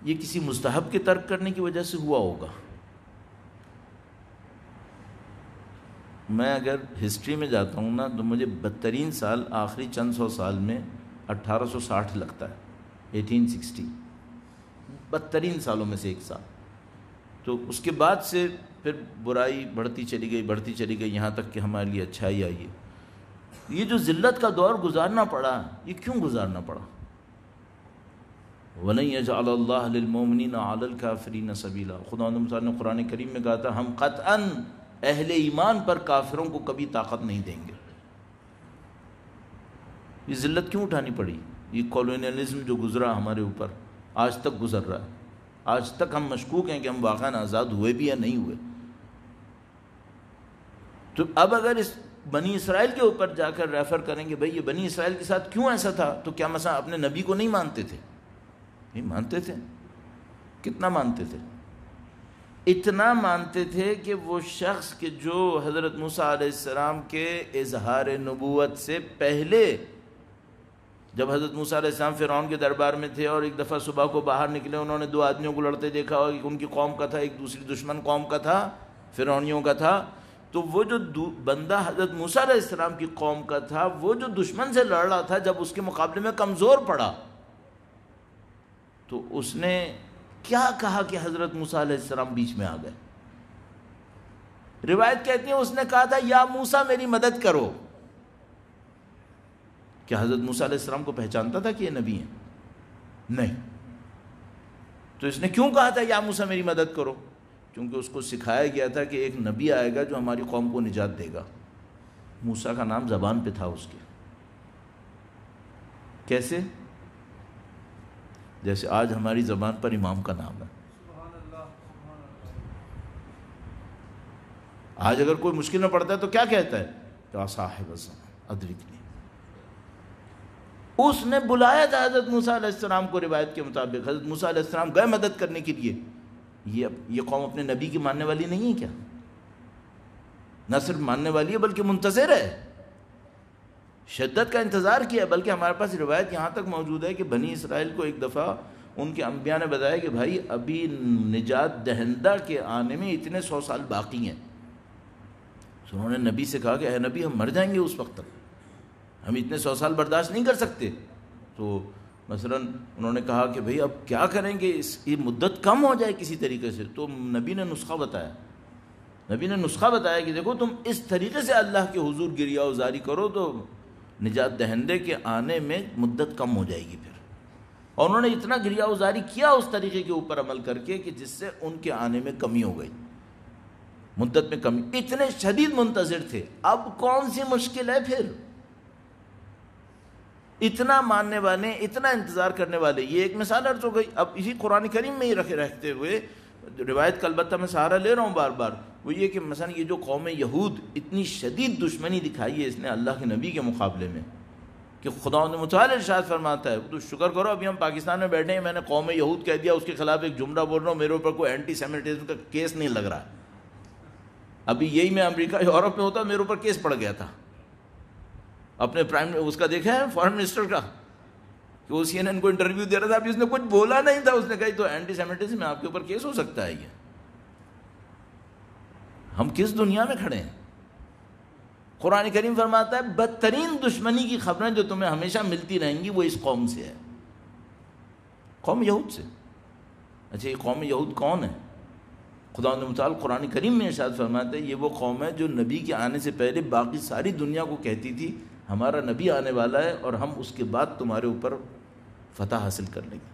یہ کسی مستحب کے ترک کرنے کی وجہ سے ہوا ہوگا. میں اگر ہسٹری میں جاتا ہوں نا تو مجھے بدترین سال آخری چند سو سال میں 1860 لگتا ہے، 1860 بدترین سالوں میں سے ایک سال. تو اس کے بعد سے پھر برائی بڑھتی چلی گئی یہاں تک کہ ہمارے لیے اچھائی آئی ہے. یہ جو ذلت کا دور گزارنا پڑا، یہ کیوں گزارنا پڑا؟ وَلَن يَجْعَلَ اللَّهُ لِلْمُؤْمِنِينَ عَلَى الْكَافِرِينَ سَبِيلًا. خدا متعال نے قرآن کریم میں کہا تھا ہم قطعاً اہل ایمان پر کافروں کو کبھی طاقت نہیں دیں گے. یہ ذلت کیوں اٹھانی پڑی؟ یہ کولونیلزم جو گزرا ہمارے اوپر آج تک گزر رہا ہے. آج تک ہم مشکوک ہیں کہ ہم واقعاً آزاد ہوئے بھی یا نہیں ہوئے. تو اب اگر اس بنی اسرائیل کے اوپر جا کر ریفر کریں گے بھئی یہ بنی اسرائیل کے ساتھ کیوں ایسا تھا، تو کیا مثلا اپنے نبی کو نہیں مانتے تھے؟ نہیں مانتے تھے. کتنا مانتے تھے؟ اتنا مانتے تھے کہ وہ شخص کہ جو حضرت موسیٰ علیہ السلام کے اظہار نبوت سے پہلے، جب حضرت موسیٰ علیہ السلام فرعون کے دربار میں تھے اور ایک دفعہ صبح کو باہر نکلے، انہوں نے دو آدمیوں کو لڑتے دیکھا، اور ایک ان کی قوم کا تھا، ایک دوسری دشمن قوم کا تھا، فرعونیوں کا تھا. تو وہ جو بندہ حضرت موسیٰ علیہ السلام کی قوم کا تھا، وہ جو دشمن سے لڑ رہا تھا، جب اس کے مقابلے میں کمزور پڑا تو اس نے کیا کہا کہ حضرت موسیٰ علیہ السلام بیچ میں آ گئے. روایت کہتی ہے اس نے کہا تھا یا موسیٰ میری مدد کرو. کیا حضرت موسیٰ علیہ السلام کو پہچانتا تھا کہ یہ نبی ہیں؟ نہیں. تو اس نے کیوں کہا تھا یا موسیٰ میری مدد کرو؟ کیونکہ اس کو سکھایا گیا تھا کہ ایک نبی آئے گا جو ہماری قوم کو نجات دے گا. موسیٰ کا نام زبان پہ تھا اس کے. کیسے؟ جیسے آج ہماری زبان پر امام کا نام ہے. آج اگر کوئی مشکل میں پڑتا ہے تو کیا کہتا ہے؟ یا صاحب الزمان ادرکنی. اس نے بلایا تھا حضرت موسیٰ علیہ السلام کو. روایت کے مطابق حضرت موسیٰ علیہ السلام گئے مدد کرنے کے لیے. یہ قوم اپنے نبی کی ماننے والی نہیں ہے کیا؟ نہ صرف ماننے والی ہے بلکہ منتظر ہے، شدت کا انتظار کیا. بلکہ ہمارے پاس روایت یہاں تک موجود ہے کہ بنی اسرائیل کو ایک دفعہ ان کے انبیاء نے بتایا کہ بھائی ابھی نجات دہندہ کے آنے میں اتنے 100 سال باقی ہیں. تو انہوں نے نبی سے کہا کہ اے نبی ہم مر جائیں گے اس وقت تک، ہم اتنے 100 سال برداشت نہیں کر سکتے. تو مثلا انہوں نے کہا کہ بھئی اب کیا کریں گے، یہ مدت کم ہو جائے کسی طریقے سے. تو نبی نے نسخہ بتایا کہ دیکھو تم اس طریقے سے اللہ کے حضور گریہ وزاری کرو تو نجات دہندے کے آنے میں مدت کم ہو جائے گی پھر. اور انہوں نے اتنا گریہ وزاری کیا اس طریقے کے اوپر عمل کر کے کہ جس سے ان کے آنے میں کمی ہو گئی، مدت میں کمی. اتنے شدید منتظر تھے. اب کون سی مشکل ہے پھر؟ اتنا ماننے والے، اتنا انتظار کرنے والے. یہ ایک مثال عرض ہو گئی. اب اسی قرآن کریم میں ہی رہتے ہوئے روایت کا البتہ میں سہارا لے رہا ہوں بار بار، وہ یہ کہ مثلا یہ جو قوم یہود اتنی شدید دشمنی دکھائی ہے اس نے اللہ کے نبی کے مقابلے میں کہ خدا متعال ارشاد فرماتا ہے تو شکر کرو ابھی ہم پاکستان میں بیٹھے ہیں، میں نے قوم یہود کہہ دیا، اس کے خلاف ایک جملہ بول رہا ہوں، میرے اوپر کوئی اینٹی سیمیٹزم کا کیس نہیں لگ رہا. ابھی یہی میں امریکہ یورپ میں ہوتا میرے اوپر کیس پڑ گیا تھا. اپنے اس کا دیکھا ہے فارن منسٹر کا کہ وہ CNN کو انٹرویو دے رہا تھا، ابھی اس نے کچھ بولا نہیں تھا، اس نے کہا تو اینٹی سیمیٹزم میں آپ کے اوپر کیس ہو سکتا ہے. یہ ہم کس دنیا میں کھڑے ہیں؟ قرآن کریم فرماتا ہے بدترین دشمنی کی خبریں جو تمہیں ہمیشہ ملتی رہیں گی وہ اس قوم سے ہے، قوم یہود سے. اچھا یہ قوم یہود کون ہے؟ خدا متعال قرآن کریم میں ارشاد فرماتا ہے یہ وہ قوم ہے جو نبی کے آنے سے پہلے باقی ساری دنیا کو کہتی تھی ہمارا نبی آنے والا ہے اور ہم اس کے بعد تمہارے اوپر فتح حاصل کر لیں گے.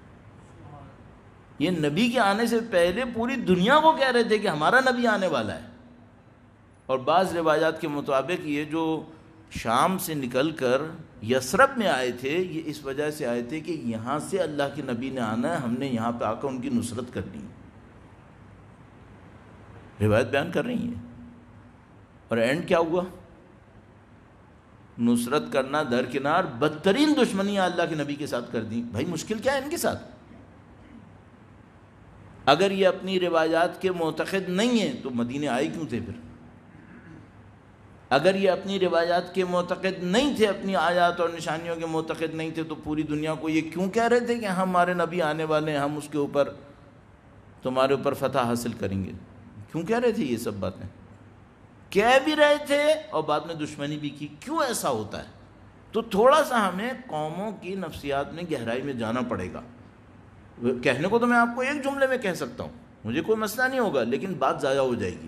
یہ نبی کے آنے سے پہلے پوری دنیا کو کہہ رہے تھے کہ ہمارا نبی آنے والا ہے. اور بعض روایات کے مطابق یہ جو شام سے نکل کر یثرب میں آئے تھے، یہ اس وجہ سے آئے تھے کہ یہاں سے اللہ کے نبی نے آنا ہے، ہم نے یہاں پہ آ کر ان کی نصرت کرنی ہے۔ روایت بیان کر رہی ہیں۔ اور اینڈ کیا ہوا؟ نصرت کرنا درکنار، بدترین دشمنیاں اللہ کے نبی کے ساتھ کر دیں۔ بھائی مشکل کیا ہے ان کے ساتھ؟ اگر یہ اپنی روایات کے معتقد نہیں ہیں تو مدینے آئے کیوں تھے پھر؟ اگر یہ اپنی روایات کے معتقد نہیں تھے، اپنی آیات اور نشانیوں کے معتقد نہیں تھے، تو پوری دنیا کو یہ کیوں کہہ رہے تھے کہ ہمارے نبی آنے والے ہیں، ہم اس کے اوپر تمہارے اوپر فتح حاصل کریں گے؟ کیوں کہہ رہے تھے یہ سب باتیں؟ کہہ بھی رہے تھے اور بعد میں دشمنی بھی کی۔ کیوں ایسا ہوتا ہے؟ تو تھوڑا سا ہمیں قوموں کی نفسیات میں گہرائی میں جانا پڑے گا۔ کہنے کو تو میں آپ کو ایک جملے میں کہہ سکتا ہوں، مجھے کوئی مسئلہ نہیں ہوگا، لیکن بات ضائع ہو جائے گی،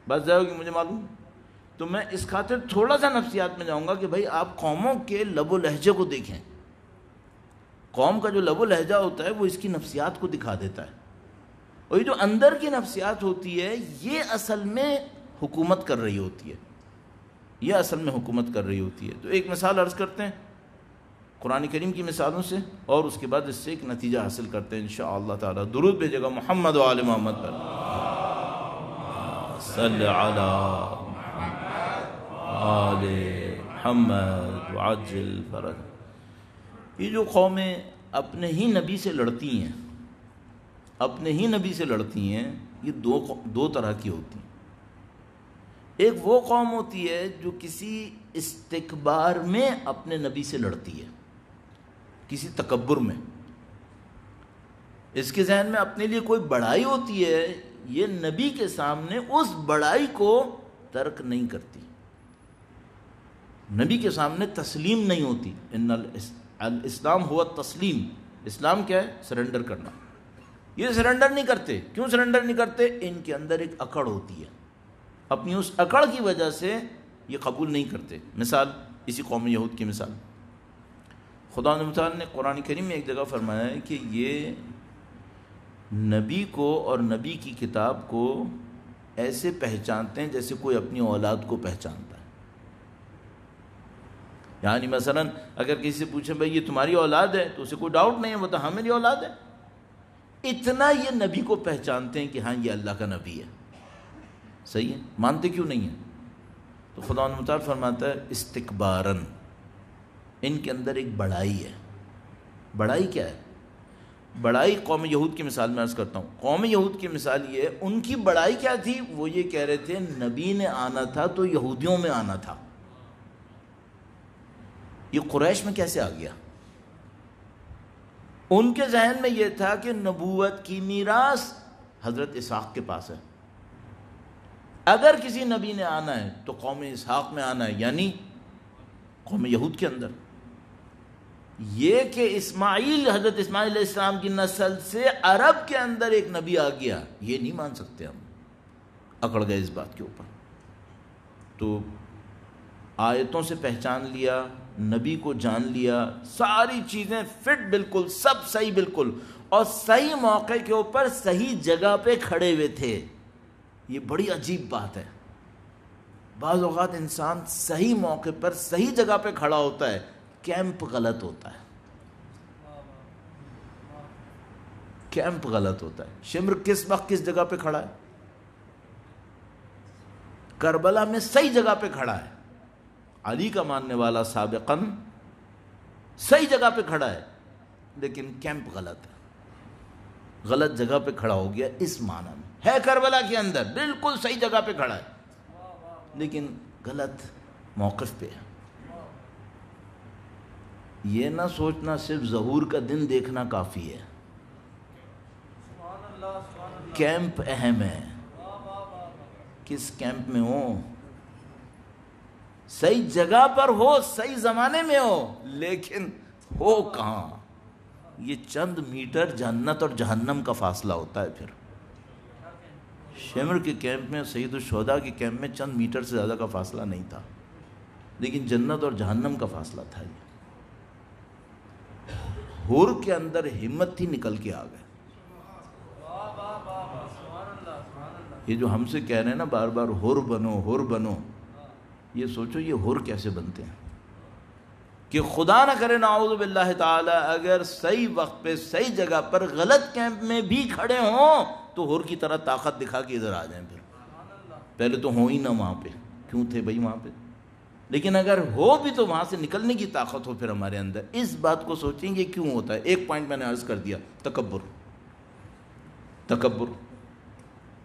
بات ضائع ہوگی، مجھے معلوم۔ تو میں اس خاطر تھوڑا سا نفسیات میں جاؤں گا کہ بھائی آپ قوموں کے لب و لہجے کو دیکھیں۔ قوم کا جو لب و لہجہ ہوتا ہے وہ اس کی نفسیات کو دکھا دیتا ہے، اور یہ جو اندر کی نفسیات ہوتی ہے یہ اصل میں حکومت کر رہی ہوتی ہے، یہ اصل میں حکومت کر رہی ہوتی ہے۔ تو ایک مثال عرض کرتے ہیں قرآن کریم کی مثالوں سے، اور اس کے بعد اس سے ایک نتیجہ حاصل کرتے ہیں انشاءاللہ تعالی۔ درود بھیجے گا محمد و آل محمد پر، صلی علی آل محمد وعجل فرج۔ یہ جو قومیں اپنے ہی نبی سے لڑتی ہیں، اپنے ہی نبی سے لڑتی ہیں، یہ دو طرح کی ہوتی ہیں۔ ایک وہ قوم ہوتی ہے جو کسی استکبار میں اپنے نبی سے لڑتی ہے، کسی تکبر میں، اس کے ذہن میں اپنے لیے کوئی بڑائی ہوتی ہے، یہ نبی کے سامنے اس بڑائی کو ترک نہیں کرتی، نبی کے سامنے تسلیم نہیں ہوتی۔ ان الاسلام ہوا تسلیم، اسلام کیا ہے؟ سرنڈر کرنا۔ یہ سرنڈر نہیں کرتے۔ کیوں سرنڈر نہیں کرتے؟ ان کے اندر ایک اکڑ ہوتی ہے، اپنی اس اکڑ کی وجہ سے یہ قبول نہیں کرتے۔ مثال اسی قوم یہود کی مثال، خدا متعال نے قرآن کریم میں ایک جگہ فرمایا ہے کہ یہ نبی کو اور نبی کی کتاب کو ایسے پہچانتے ہیں جیسے کوئی اپنی اولاد کو پہچانتا ہے۔ یعنی مثلا اگر کسی سے پوچھیں بھائی یہ تمہاری اولاد ہے، تو اسے کوئی ڈاؤٹ نہیں ہے، وہ تو ہاں میری اولاد ہے۔ اتنا یہ نبی کو پہچانتے ہیں کہ ہاں یہ اللہ کا نبی ہے۔ صحیح ہے؟ مانتے کیوں نہیں ہیں؟ تو خدا متعال فرماتا ہے استکباراً، ان کے اندر ایک بڑائی ہے۔ بڑائی کیا ہے؟ بڑائی قوم یہود کی مثال میں عرض کرتا ہوں۔ قوم یہود کی مثال یہ ہے، ان کی بڑائی کیا تھی؟ وہ یہ کہہ رہے تھے نبی نے آنا تھا تو یہودیوں میں آنا تھا۔ یہ قریش میں کیسے آ گیا؟ ان کے ذہن میں یہ تھا کہ نبوت کی میراث حضرت اسحاق کے پاس ہے، اگر کسی نبی نے آنا ہے تو قوم اسحاق میں آنا ہے، یعنی قوم یہود کے اندر۔ یہ کہ اسماعیل، حضرت اسماعیل علیہ السلام کی نسل سے عرب کے اندر ایک نبی آ گیا، یہ نہیں مان سکتے ہم، اکڑ گئے اس بات کے اوپر۔ تو آیتوں سے پہچان لیا، نبی کو جان لیا، ساری چیزیں فٹ بالکل، سب صحیح بالکل، اور صحیح موقع کے اوپر صحیح جگہ پہ کھڑے ہوئے تھے۔ یہ بڑی عجیب بات ہے، بعض اوقات انسان صحیح موقع پر صحیح جگہ پہ کھڑا ہوتا ہے، کیمپ غلط ہوتا ہے، کیمپ غلط ہوتا ہے۔ شمر کس وقت کس جگہ پہ کھڑا ہے؟ کربلا میں صحیح جگہ پہ کھڑا ہے، علی کا ماننے والا سابقاً صحیح جگہ پہ کھڑا ہے، لیکن کیمپ غلط ہے، غلط جگہ پہ کھڑا ہو گیا۔ اس معنی میں ہے کربلا کے اندر بالکل صحیح جگہ پہ کھڑا ہے، لیکن غلط موقف پہ ہے۔ یہ نہ سوچنا صرف ظہور کا دن دیکھنا کافی ہے، کیمپ اہم ہے۔ کس کیمپ میں ہو؟ صحیح جگہ پر ہو، صحیح زمانے میں ہو، لیکن ہو کہاں؟ یہ چند میٹر جنت اور جہنم کا فاصلہ ہوتا ہے۔ پھر شمر کے کیمپ میں، سید الشہداء کے کیمپ میں چند میٹر سے زیادہ کا فاصلہ نہیں تھا، لیکن جنت اور جہنم کا فاصلہ تھا۔ حور کے اندر ہمت تھی، نکل کے آ گئے۔ یہ جو ہم سے کہہ رہے ہیں نا بار بار حور بنو حور بنو، یہ سوچو یہ حر کیسے بنتے ہیں کہ خدا نہ کرے نعوذ باللہ تعالی اگر صحیح وقت پہ صحیح جگہ پر غلط کیمپ میں بھی کھڑے ہوں تو حر کی طرح طاقت دکھا کے ادھر آ جائیں. پھر پہلے تو ہوں ہی نہ وہاں پہ، کیوں تھے بھائی وہاں پہ، لیکن اگر ہو بھی تو وہاں سے نکلنے کی طاقت ہو پھر ہمارے اندر. اس بات کو سوچیں گے کیوں ہوتا ہے. ایک پوائنٹ میں نے عرض کر دیا، تکبر.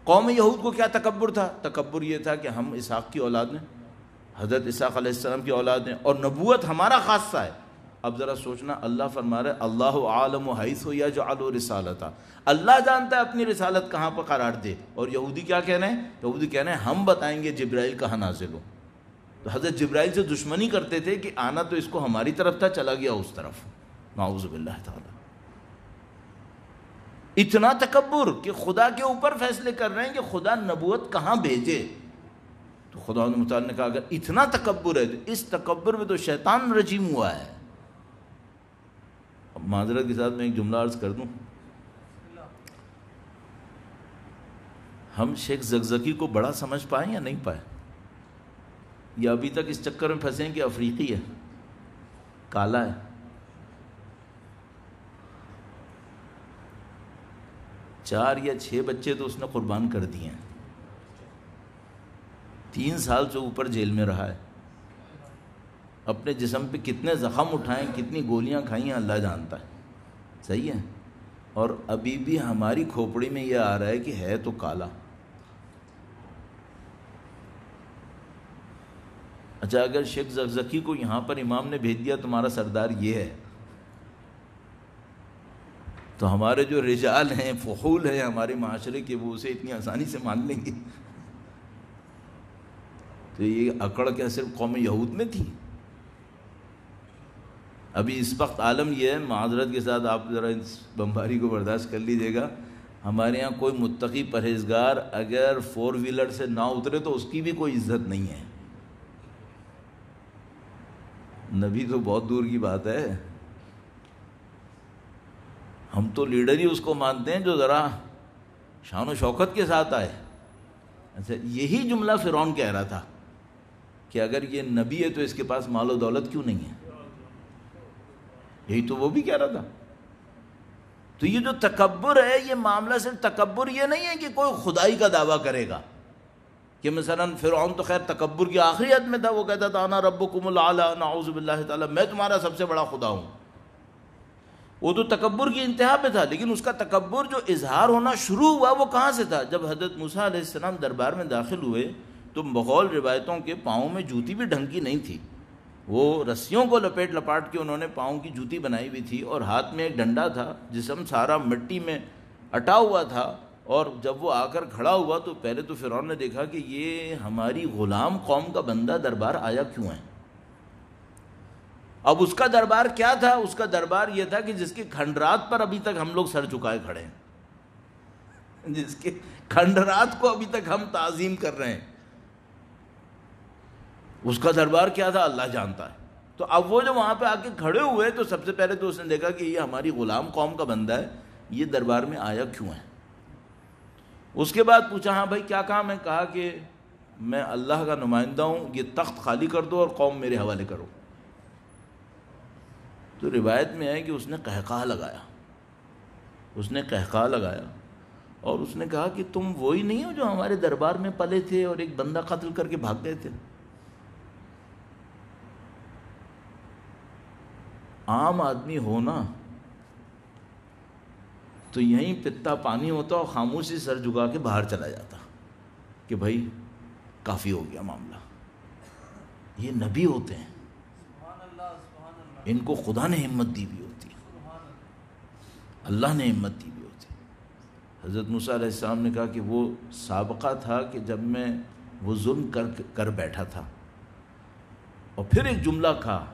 قوم یہود کو کیا تکبر تھا؟ تکبر یہ تھا کہ ہم اسحاق کی اولاد ہیں، حضرت اسحاق علیہ السلام کی اولاد ہیں، اور نبوت ہمارا خاصہ ہے. اب ذرا سوچنا، اللہ فرما رہا ہے اللہ عالم حیث یجعل رسالتہ، اللہ جانتا ہے اپنی رسالت کہاں پر قرار دے. اور یہودی کیا کہہ رہے ہیں؟ یہودی کہہ رہے ہیں ہم بتائیں گے جبرائیل کہاں نازل ہو. تو حضرت جبرائیل سے دشمنی کرتے تھے کہ آنا تو اس کو ہماری طرف تھا، چلا گیا اس طرف. نعوذ باللہ تعالی. اتنا تکبر کہ خدا کے اوپر فیصلے کر رہے ہیں کہ خدا نبوت کہاں بھیجے. تو خدا متعال نے کہا اگر اتنا تکبر ہے تو اس تکبر میں تو شیطان رجیم ہوا ہے. اب معذرت کے ساتھ میں ایک جملہ عرض کر دوں، ہم شیخ زکزکی کو بڑا سمجھ پائیں یا نہیں پائے، یا ابھی تک اس چکر میں پھنسے ہیں کہ افریقی ہے، کالا ہے. 4 یا 6 بچے تو اس نے قربان کر دیے ہیں، 3 سال سے اوپر جیل میں رہا ہے، اپنے جسم پہ کتنے زخم اٹھائیں، کتنی گولیاں کھائیں ہیں اللہ جانتا ہے. صحیح ہے، اور ابھی بھی ہماری کھوپڑی میں یہ آ رہا ہے کہ ہے تو کالا. اچھا اگر شیخ زکزکی کو یہاں پر امام نے بھیج دیا تمہارا سردار یہ ہے، تو ہمارے جو رجال ہیں، فحول ہیں ہمارے معاشرے کے، وہ اسے اتنی آسانی سے مان لیں گے؟ تو یہ اکڑ کیا صرف قوم یہود میں تھی؟ ابھی اس وقت عالم یہ ہے، معذرت کے ساتھ آپ ذرا اس بمباری کو برداشت کر لیجیے گا، ہمارے ہاں کوئی متقی پرہیزگار اگر 4 ویلر سے نہ اترے تو اس کی بھی کوئی عزت نہیں ہے. نبی تو بہت دور کی بات ہے، ہم تو لیڈر ہی اس کو مانتے ہیں جو ذرا شان و شوکت کے ساتھ آئے. اچھا یہی جملہ فرعون کہہ رہا تھا کہ اگر یہ نبی ہے تو اس کے پاس مال و دولت کیوں نہیں ہے، یہی تو وہ بھی کہہ رہا تھا. تو یہ جو تکبر ہے، یہ معاملہ صرف تکبر یہ نہیں ہے کہ کوئی خدائی کا دعویٰ کرے گا، کہ مثلا فرعون تو خیر تکبر کی آخری حد میں تھا، وہ کہتا تھا انا ربکم الاعلی، نعوذ باللہ تعالی، میں تمہارا سب سے بڑا خدا ہوں. وہ تو تکبر کی انتہا پہ تھا، لیکن اس کا تکبر جو اظہار ہونا شروع ہوا وہ کہاں سے تھا؟ جب حضرت موسیٰ علیہ السلام دربار میں داخل ہوئے تو مغول روایتوں کے پاؤں میں جوتی بھی ڈھنگ کی نہیں تھی، وہ رسیوں کو لپیٹ لپاٹ کے انہوں نے پاؤں کی جوتی بنائی ہوئی تھی، اور ہاتھ میں ایک ڈنڈا تھا، جسم سارا مٹی میں اٹا ہوا تھا. اور جب وہ آ کر کھڑا ہوا تو پہلے تو فرعون نے دیکھا کہ یہ ہماری غلام قوم کا بندہ دربار آیا کیوں ہے. اب اس کا دربار کیا تھا؟ اس کا دربار یہ تھا کہ جس کے کھنڈرات پر ابھی تک ہم لوگ سر جھکائے کھڑے ہیں، جس کے کھنڈرات کو ابھی تک ہم تعظیم کر رہے ہیں، اس کا دربار کیا تھا اللہ جانتا ہے. تو اب وہ جو وہاں پہ آ کے کھڑے ہوئے تو سب سے پہلے تو اس نے دیکھا کہ یہ ہماری غلام قوم کا بندہ ہے، یہ دربار میں آیا کیوں ہے. اس کے بعد پوچھا ہاں بھائی کیا کام ہے؟ کہا کہ میں اللہ کا نمائندہ ہوں، یہ تخت خالی کر دو اور قوم میرے حوالے کرو. تو روایت میں ہے کہ اس نے قہقہہ لگایا، اور اس نے کہا کہ تم وہی نہیں ہو جو ہمارے دربار میں پلے تھے اور ایک بندہ قتل کر کے بھاگ گئے تھے. عام آدمی ہونا تو یہیں پتا پانی ہوتا اور خاموشی سر جھکا کے باہر چلا جاتا کہ بھائی کافی ہو گیا معاملہ. یہ نبی ہوتے ہیں، ان کو خدا نے ہمت دی بھی ہوتی ہے، اللہ نے ہمت دی بھی ہوتی ہے. حضرت موسیٰ علیہ السلام نے کہا کہ وہ سابقہ تھا کہ جب میں وہ ظلم کر بیٹھا تھا. اور پھر ایک جملہ کہا،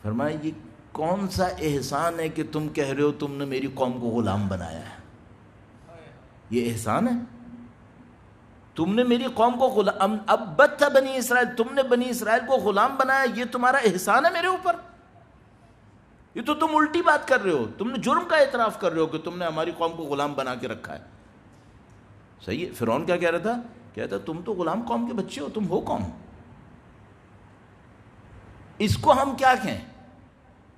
فرمایا یہ کون سا احسان ہے کہ تم کہہ رہے ہو تم نے میری قوم کو غلام بنایا ہے؟ یہ احسان ہے؟ تم نے میری قوم کو غلام، اب بت بنی اسرائیل، تم نے بنی اسرائیل کو غلام بنایا، یہ تمہارا احسان ہے میرے اوپر؟ یہ تو تم الٹی بات کر رہے ہو، تم نے جرم کا اعتراف کر رہے ہو کہ تم نے ہماری قوم کو غلام بنا کے رکھا ہے. صحیح ہے. فرعون کیا کہہ رہا تھا کہتا تم تو غلام قوم کے بچے ہو، تم ہو کون؟ اس کو ہم کیا کہیں؟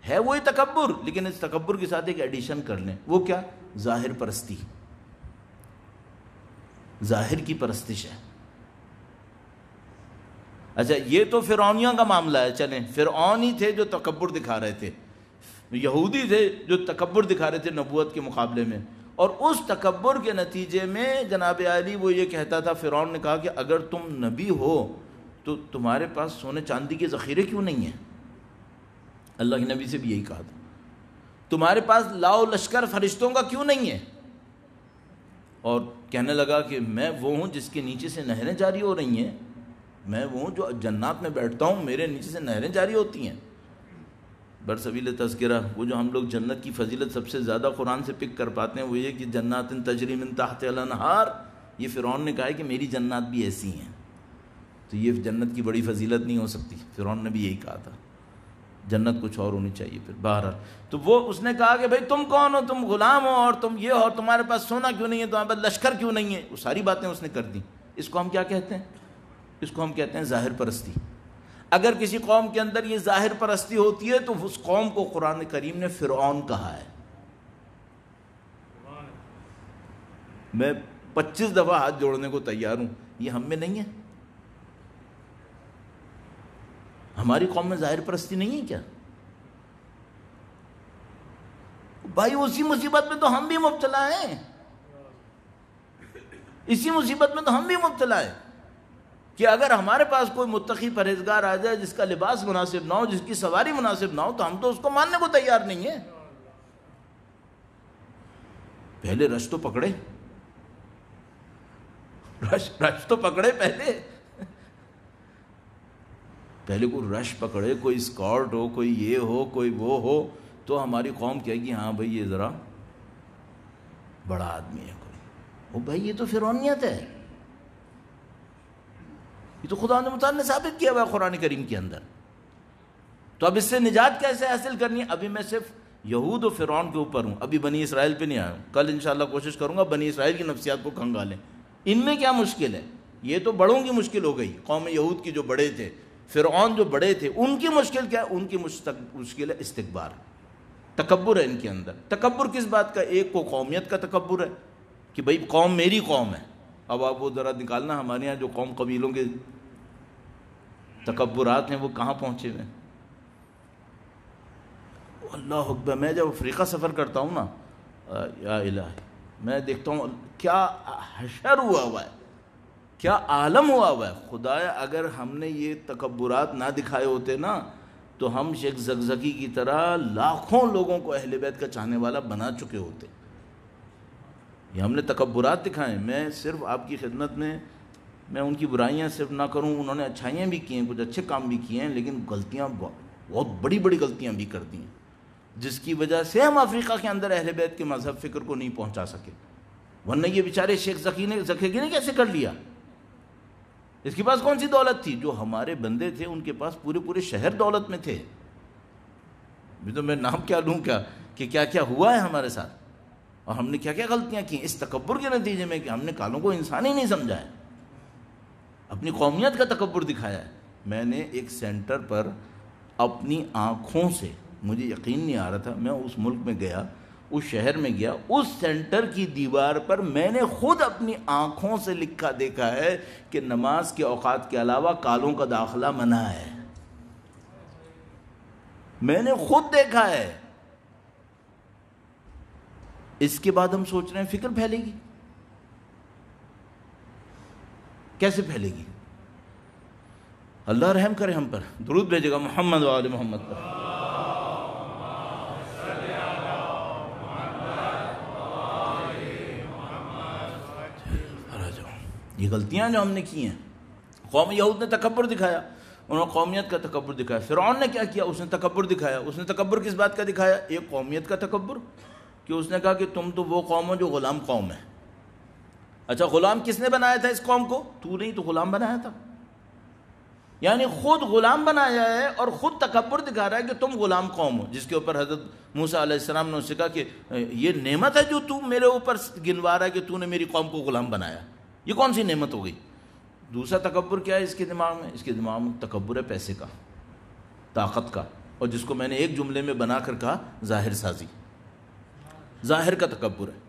ہے وہی تکبر، لیکن اس تکبر کے ساتھ ایک ایڈیشن کر لیں، وہ کیا؟ ظاہر پرستی، ظاہر کی پرستش ہے۔ اچھا یہ تو فرعونیوں کا معاملہ ہے، چلیں فرعون ہی تھے جو تکبر دکھا رہے تھے، یہودی تھے جو تکبر دکھا رہے تھے نبوت کے مقابلے میں، اور اس تکبر کے نتیجے میں جناب علی وہ یہ کہتا تھا، فرعون نے کہا کہ اگر تم نبی ہو تو تمہارے پاس سونے چاندی کے ذخیرے کیوں نہیں ہیں؟ اللہ کے نبی سے بھی یہی کہا تھا، تمہارے پاس لاؤ لشکر فرشتوں کا کیوں نہیں ہے؟ اور کہنے لگا کہ میں وہ ہوں جس کے نیچے سے نہریں جاری ہو رہی ہیں، میں وہ ہوں جو جنات میں بیٹھتا ہوں، میرے نیچے سے نہریں جاری ہوتی ہیں۔ برسبیل تذکرہ، وہ جو ہم لوگ جنت کی فضیلت سب سے زیادہ قرآن سے پک کر پاتے ہیں وہ یہ کہ جنات تجری من تحتہا الانہار، یہ فرعون نے کہا ہے کہ میری جنات بھی ایسی ہیں، تو یہ جنت کی بڑی فضیلت نہیں ہو سکتی، فرعون نے بھی یہی کہا تھا، جنت کچھ اور ہونی چاہیے۔ پھر بہرحال تو وہ اس نے کہا کہ بھئی تم کون ہو؟ تم غلام ہو اور تم یہ ہو، تمہارے پاس سونا کیوں نہیں ہے، تمہارے پاس لشکر کیوں نہیں ہے؟ وہ ساری باتیں اس نے کر دیں۔ اس کو ہم کیا کہتے ہیں؟ اس کو ہم کہتے ہیں ظاہر پرستی۔ اگر کسی قوم کے اندر یہ ظاہر پرستی ہوتی ہے تو اس قوم کو قرآن کریم نے فرعون کہا ہے۔ میں 25 دفعہ ہاتھ جوڑنے کو تیار ہوں، یہ ہم میں نہیں ہے؟ ہماری قوم میں ظاہر پرستی نہیں ہے کیا؟ بھائی اسی مصیبت میں تو ہم بھی مبتلا ہیں، اسی مصیبت میں تو ہم بھی مبتلا ہیں کہ اگر ہمارے پاس کوئی متقی پرہیزگار آ جائے جس کا لباس مناسب نہ ہو، جس کی سواری مناسب نہ ہو، تو ہم تو اس کو ماننے کو تیار نہیں ہیں۔ پہلے رش تو پکڑے، رش تو پکڑے، پہلے کوئی رش پکڑے، کوئی اسکارٹ ہو، کوئی یہ ہو، کوئی وہ ہو، تو ہماری قوم کہے گی ہاں بھائی یہ ذرا بڑا آدمی ہے کوئی۔ وہ بھائی یہ تو فرعونیت ہے، یہ تو خدا متعال نے ثابت کیا ہوا ہے قرآن کریم کے اندر۔ تو اب اس سے نجات کیسے حاصل کرنی ہے؟ ابھی میں صرف یہود و فرعون کے اوپر ہوں، ابھی بنی اسرائیل پہ نہیں آیا ہوں۔ کل انشاءاللہ کوشش کروں گا بنی اسرائیل کی نفسیات کو کھنگالیں، ان میں کیا مشکل ہے؟ یہ تو بڑوں کی مشکل ہو گئی، قوم یہود کی جو بڑے تھے، فرعون جو بڑے تھے، ان کی مشکل کیا ہے؟ ان کی مشکل ہے استکبار، تکبر ہے ان کے اندر۔ تکبر کس بات کا؟ ایک کو قومیت کا تکبر ہے کہ بھئی قوم میری قوم ہے۔ اب آپ وہ ذرا نکالنا ہمارے یہاں جو قوم قبیلوں کے تکبرات ہیں وہ کہاں پہنچے ہوئے ہیں۔ اللہ اکبر، میں جب افریقہ سفر کرتا ہوں نا، یا الہی، میں دیکھتا ہوں کیا حشر ہوا ہے، کیا عالم ہوا ہے۔ خدایا اگر ہم نے یہ تکبرات نہ دکھائے ہوتے نا تو ہم شیخ زکزکی کی طرح لاکھوں لوگوں کو اہل بیت کا چاہنے والا بنا چکے ہوتے۔ یہ ہم نے تکبرات دکھائے۔ میں صرف آپ کی خدمت میں ان کی برائیاں صرف نہ کروں، انہوں نے اچھائیاں بھی کی ہیں، کچھ اچھے کام بھی کیے ہیں، لیکن غلطیاں بہت بڑی بڑی غلطیاں بھی کر دی ہیں، جس کی وجہ سے ہم افریقہ کے اندر اہل بیت کے مذہب فکر کو نہیں پہنچا سکے۔ ورنہ یہ بیچارے شیخ زکی نے کیسے کر لیا؟ اس کے پاس کون سی دولت تھی؟ جو ہمارے بندے تھے ان کے پاس پورے شہر دولت میں تھے۔ بھی تو میں نام کیا لوں کیا کہ کیا کیا ہوا ہے ہمارے ساتھ، اور ہم نے کیا کیا غلطیاں کی اس تکبر کے نتیجے میں کہ ہم نے کالوں کو انسان ہی نہیں سمجھا ہے، اپنی قومیت کا تکبر دکھایا ہے۔ میں نے ایک سینٹر پر اپنی آنکھوں سے، مجھے یقین نہیں آ رہا تھا، میں اس ملک میں گیا، اس شہر میں گیا، اس سینٹر کی دیوار پر میں نے خود اپنی آنکھوں سے لکھا دیکھا ہے کہ نماز کے اوقات کے علاوہ کالوں کا داخلہ منع ہے۔ میں نے خود دیکھا ہے۔ اس کے بعد ہم سوچ رہے ہیں فکر پھیلے گی، کیسے پھیلے گی؟ اللہ رحم کرے ہم پر، درود بھیجے گا محمد و آل محمد پر۔ یہ غلطیاں جو ہم نے کی ہیں، قوم یہود نے تکبر دکھایا، انہوں نے قومیت کا تکبر دکھایا۔ فرعون نے کیا کیا؟ اس نے تکبر دکھایا۔ اس نے تکبر کس بات کا دکھایا؟ ایک قومیت کا تکبر، کہ اس نے کہا کہ تم تو وہ قوم ہو جو غلام قوم ہے۔ اچھا غلام کس نے بنایا تھا اس قوم کو؟ تو نہیں تو غلام بنایا تھا، یعنی خود غلام بنایا ہے اور خود تکبر دکھا رہا ہے کہ تم غلام قوم ہو، جس کے اوپر حضرت موسیٰ علیہ السلام نے اس سے کہا کہ یہ نعمت ہے جو تو میرے اوپر گنوا رہا ہے کہ تو نے میری قوم کو غلام بنایا، یہ کون سی نعمت ہو گئی؟ دوسرا تکبر کیا ہے اس کے دماغ میں؟ اس کے دماغ میں تکبر ہے پیسے کا، طاقت کا، اور جس کو میں نے ایک جملے میں بنا کر کہا ظاہر سازی، ظاہر کا تکبر ہے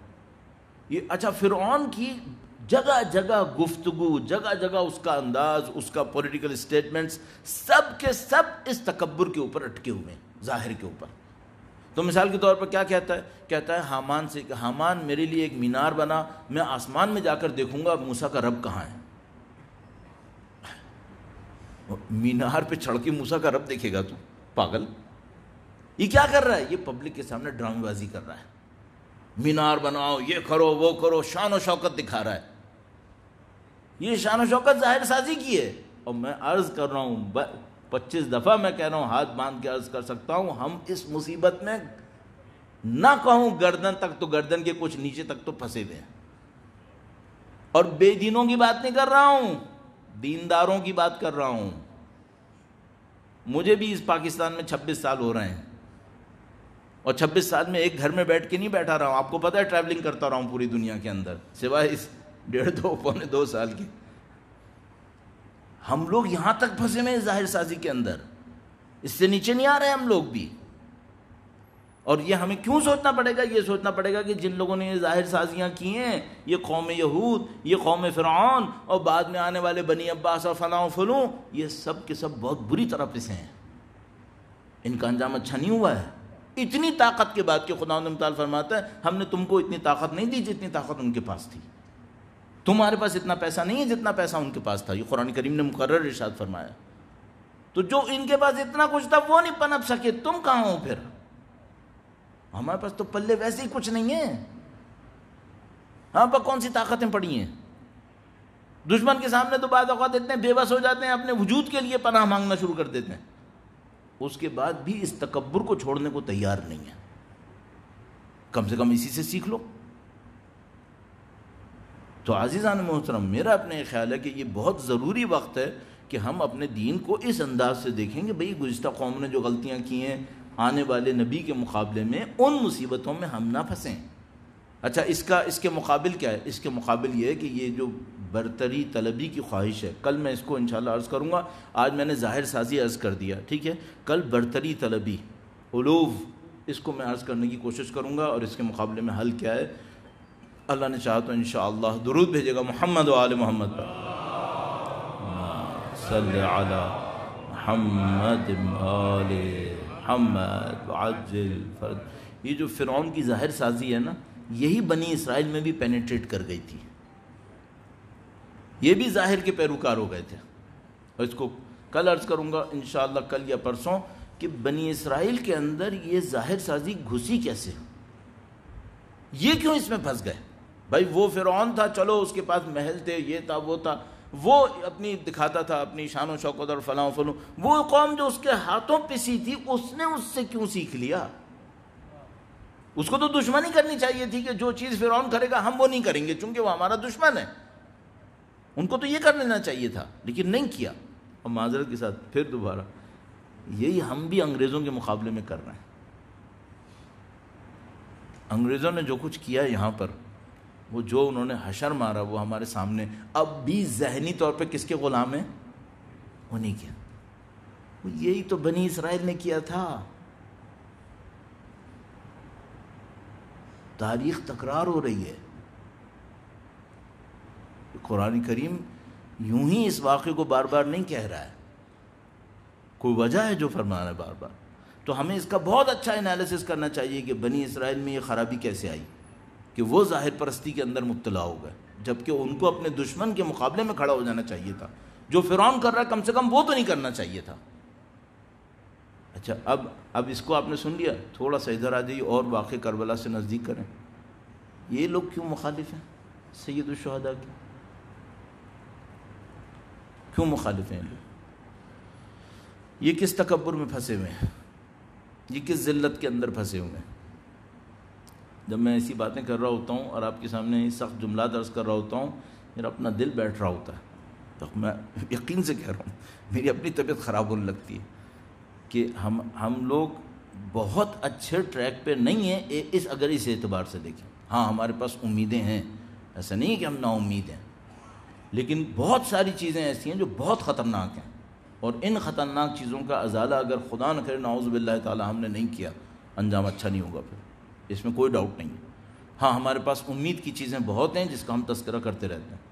یہ۔ اچھا، فرعون کی جگہ جگہ گفتگو، جگہ جگہ اس کا انداز، اس کا پولیٹیکل اسٹیٹمنٹس، سب کے سب اس تکبر کے اوپر اٹکے ہوئے ہیں، ظاہر کے اوپر۔ تو مثال کے طور پر کیا کہتا ہے؟ کہتا ہے حامان سے کہ حامان میرے لیے ایک مینار بنا، میں آسمان میں جا کر دیکھوں گا موسیٰ کا رب کہاں ہے۔ مینار پہ چڑھ کے موسیٰ کا رب دیکھے گا تو پاگل؟ یہ کیا کر رہا ہے؟ یہ پبلک کے سامنے ڈرامے بازی کر رہا ہے، مینار بناؤ، یہ کرو وہ کرو، شان و شوکت دکھا رہا ہے۔ یہ شان و شوکت ظاہر سازی کی ہے۔ اور میں عرض کر رہا ہوں 25 دفعہ میں کہہ رہا ہوں، ہاتھ باندھ کے عرض کر سکتا ہوں، ہم اس مصیبت میں نہ کہوں گردن تک تو گردن کے کچھ نیچے تک تو پھنسے ہوئے ہیں۔ اور بے دینوں کی بات نہیں کر رہا ہوں، دینداروں کی بات کر رہا ہوں۔ مجھے بھی اس پاکستان میں 26 سال ہو رہے ہیں، اور 26 سال میں ایک گھر میں بیٹھ کے نہیں بیٹھا رہا ہوں، آپ کو پتہ ہے ٹریولنگ کرتا رہا ہوں پوری دنیا کے اندر، سوائے اس 1.5 پونے 2 سال کی۔ ہم لوگ یہاں تک پھنسے میں ظاہر سازی کے اندر، اس سے نیچے نہیں آ رہے ہم لوگ بھی۔ اور یہ ہمیں کیوں سوچنا پڑے گا؟ یہ سوچنا پڑے گا کہ جن لوگوں نے یہ ظاہر سازیاں کی ہیں، یہ قوم یہود، یہ قوم فرعون، اور بعد میں آنے والے بنی عباس اور فلاں و فلوں، یہ سب کے سب بہت بری طرح پھنسے ہیں، ان کا انجام اچھا نہیں ہوا ہے۔ اتنی طاقت کے بعد کہ خدا متعال فرماتا ہے ہم نے تم کو اتنی طاقت نہیں دی جتنی طاقت ان کے پاس تھی، تمہارے پاس اتنا پیسہ نہیں ہے جتنا پیسہ ان کے پاس تھا۔ یہ قرآن کریم نے مقرر ارشاد فرمایا۔ تو جو ان کے پاس اتنا کچھ تھا وہ نہیں پنپ سکے، تم کہاں ہو پھر؟ ہمارے پاس تو پلے ویسے ہی کچھ نہیں ہے، ہاں پر کون سی طاقتیں پڑی ہیں؟ دشمن کے سامنے تو بعض اوقات اتنے بے بس ہو جاتے ہیں، اپنے وجود کے لیے پناہ مانگنا شروع کر دیتے ہیں، اس کے بعد بھی اس تکبر کو چھوڑنے کو تیار نہیں ہے۔ کم سے کم اسی سے سیکھ لو۔ تو عزیزان محترم، میرا اپنے خیال ہے کہ یہ بہت ضروری وقت ہے کہ ہم اپنے دین کو اس انداز سے دیکھیں کہ بھئی گزشتہ قوم نے جو غلطیاں کی ہیں، آنے والے نبی کے مقابلے میں ان مصیبتوں میں ہم نہ پھنسیں۔ اچھا، اس کے مقابل کیا ہے؟ اس کے مقابل یہ ہے کہ یہ جو برتری طلبی کی خواہش ہے، کل میں اس کو انشاءاللہ عرض کروں گا، آج میں نے ظاہر سازی عرض کر دیا، ٹھیک ہے، کل برتری طلبی، علوف، اس کو میں عرض کرنے کی کوشش کروں گا، اور اس کے مقابلے میں حل کیا ہے اللہ نے چاہا تو انشاءاللہ درود بھیجے گا محمد و آل محمد پر، صلی علی محمد آل محمد وعجل فرج۔ یہ جو فرعون کی ظاہر سازی ہے نا، یہی بنی اسرائیل میں بھی پینیٹریٹ کر گئی تھی، یہ بھی ظاہر کے پیروکار ہو گئے تھے۔ اور اس کو کل عرض کروں گا انشاءاللہ، کل یا پرسوں، کہ بنی اسرائیل کے اندر یہ ظاہر سازی گھسی کیسے، یہ کیوں اس میں پھنس گئے؟ بھائی وہ فرعون تھا، چلو اس کے پاس محل تھے، یہ تھا وہ تھا، وہ اپنی دکھاتا تھا اپنی شان و شوکت اور فلاں و فلوں، وہ قوم جو اس کے ہاتھوں پسی تھی اس نے اس سے کیوں سیکھ لیا؟ اس کو تو دشمنی کرنی چاہیے تھی کہ جو چیز فرعون کرے گا ہم وہ نہیں کریں گے چونکہ وہ ہمارا دشمن ہے، ان کو تو یہ کر لینا چاہیے تھا، لیکن نہیں کیا۔ اور معذرت کے ساتھ پھر دوبارہ یہی ہم بھی انگریزوں کے مقابلے میں کر رہے ہیں۔ انگریزوں نے جو کچھ کیا یہاں پر، وہ جو انہوں نے حشر مارا وہ ہمارے سامنے، اب بھی ذہنی طور پہ کس کے غلام ہیں؟ انہی کے۔ یہی تو بنی اسرائیل نے کیا تھا۔ تاریخ تکرار ہو رہی ہے۔ قرآن کریم یوں ہی اس واقعے کو بار بار نہیں کہہ رہا ہے، کوئی وجہ ہے جو فرما رہا ہے بار بار۔ تو ہمیں اس کا بہت اچھا انالیسس کرنا چاہیے کہ بنی اسرائیل میں یہ خرابی کیسے آئی کہ وہ ظاہر پرستی کے اندر مبتلا ہو گئے، جبکہ ان کو اپنے دشمن کے مقابلے میں کھڑا ہو جانا چاہیے تھا۔ جو فرعون کر رہا ہے کم سے کم وہ تو نہیں کرنا چاہیے تھا۔ اچھا، اب اس کو آپ نے سن لیا، تھوڑا سا ادھر آ جائیے اور واقع کربلا سے نزدیک کریں۔ یہ لوگ کیوں مخالف ہیں سید الشہداء کے؟ کیوں مخالف ہیں لوگ؟ یہ کس تکبر میں پھنسے ہوئے ہیں؟ یہ کس ذلت کے اندر پھنسے ہوئے ہیں؟ جب میں ایسی باتیں کر رہا ہوتا ہوں اور آپ کے سامنے سخت جملات عرض کر رہا ہوتا ہوں، میرا اپنا دل بیٹھ رہا ہوتا ہے، تو میں یقین سے کہہ رہا ہوں میری اپنی طبیعت خراب ہونے لگتی ہے کہ ہم لوگ بہت اچھے ٹریک پہ نہیں ہیں اگر اس اعتبار سے دیکھیں۔ ہاں ہمارے پاس امیدیں ہیں، ایسا نہیں کہ ہم نا امید ہیں، لیکن بہت ساری چیزیں ایسی ہیں جو بہت خطرناک ہیں، اور ان خطرناک چیزوں کا ازالہ اگر خدا نہ کرے نعوذ باللہ تعالی ہم نے نہیں کیا، انجام اچھا نہیں ہوگا، پھر اس میں کوئی ڈاؤٹ نہیں ہے۔ ہاں ہمارے پاس امید کی چیزیں بہت ہیں جس کا ہم تذکرہ کرتے رہتے ہیں۔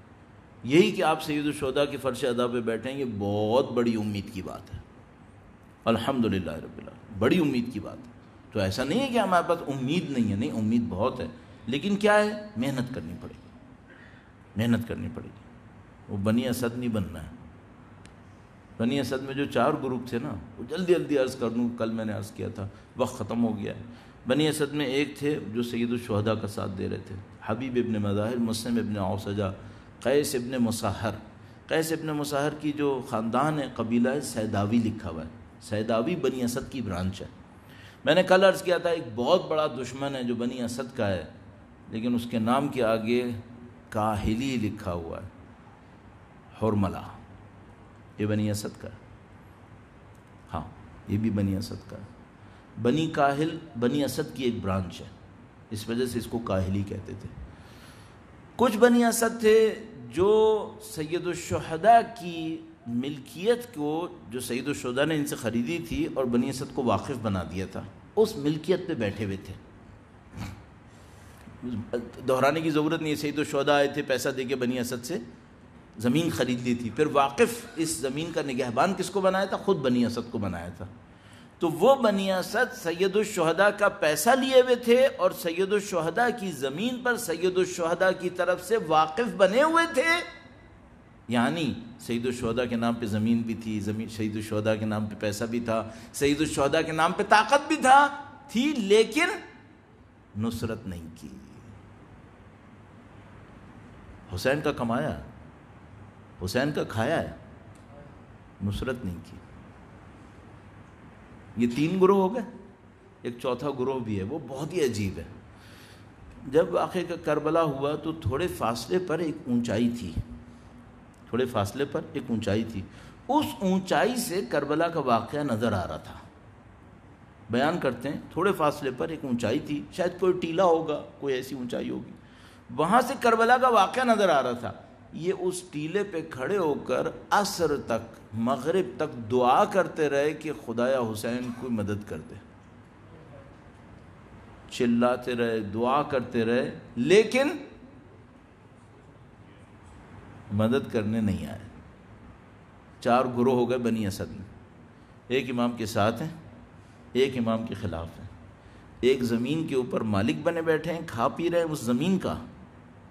یہی کہ آپ سید الشہداء کی فرش ادا پہ بیٹھیں، یہ بہت بڑی امید کی بات ہے، الحمدللہ رب العالمین، بڑی امید کی بات ہے۔ تو ایسا نہیں ہے کہ ہمارے پاس امید نہیں ہے، نہیں، امید بہت ہے، لیکن کیا ہے، محنت کرنی پڑے گی، محنت کرنی پڑے گی۔ وہ بنی اسد نہیں بننا ہے۔ بنی اسد میں جو 4 گروپ تھے نا، وہ جلدی جلدی عرض کر دوں، کل میں نے عرض کیا تھا، وقت ختم ہو گیا ہے۔ بنی اسد میں ایک تھے جو سید الشہداء کا ساتھ دے رہے تھے، حبیب ابن مظاہر، مسلم ابن اوسجہ، قیس ابن مصاہر۔ قیس ابن مصاہر کی جو خاندان ہے، قبیلہ ہے سیداوی لکھا ہوا ہے، سیداوی بنی اسد کی برانچ ہے۔ میں نے کل عرض کیا تھا ایک بہت بڑا دشمن ہے جو بنی اسد کا ہے، لیکن اس کے نام کے آگے کاہلی لکھا ہوا ہے، حرملہ، یہ بنی اسد کا ہے۔ ہاں یہ بھی بنی اسد کا ہے۔ بنی کاہل بنی اسد کی ایک برانچ ہے، اس وجہ سے اس کو کاہلی کہتے تھے۔ کچھ بنی اسد تھے جو سید الشہداء کی ملکیت کو، جو سید الشہداء نے ان سے خریدی تھی اور بنی اسد کو واقف بنا دیا تھا، اس ملکیت پہ بیٹھے ہوئے تھے۔ دہرانے کی ضرورت نہیں ہے، سید الشہداء آئے تھے، پیسہ دے کے بنی اسد سے زمین خرید لی تھی، پھر واقف اس زمین کا نگہبان کس کو بنایا تھا؟ خود بنی اسد کو بنایا تھا۔ تو وہ بنی اسد سید الشہداء کا پیسہ لیے ہوئے تھے اور سید الشہداء کی زمین پر سید الشہداء کی طرف سے واقف بنے ہوئے تھے، یعنی سید الشہداء کے نام پہ زمین بھی تھی، سید الشہداء کے نام پہ پیسہ بھی تھا، سید الشہداء کے نام پہ طاقت بھی تھی، لیکن نصرت نہیں کی۔ حسین کا کمایا، حسین کا کھایا ہے، نصرت نہیں کی۔ یہ 3 گروہ ہو گئے، ایک چوتھا گروہ بھی ہے، وہ بہت ہی عجیب ہے۔ جب واقعہ کا کربلا ہوا تو تھوڑے فاصلے پر ایک اونچائی تھی، تھوڑے فاصلے پر ایک اونچائی تھی، اس اونچائی سے کربلا کا واقعہ نظر آ رہا تھا۔ بیان کرتے ہیں تھوڑے فاصلے پر ایک اونچائی تھی، شاید کوئی ٹیلا ہوگا، کوئی ایسی اونچائی ہوگی، وہاں سے کربلا کا واقعہ نظر آ رہا تھا۔ یہ اس ٹیلے پہ کھڑے ہو کر عصر تک، مغرب تک دعا کرتے رہے کہ خدایا حسین کوئی مدد کر دے، چلاتے رہے، دعا کرتے رہے، لیکن مدد کرنے نہیں آئے۔ 4 گروہ ہو گئے بنی اسد میں، ایک امام کے ساتھ ہیں، ایک امام کے خلاف ہیں، ایک زمین کے اوپر مالک بنے بیٹھے ہیں، کھا پی رہے ہیں اس زمین کا،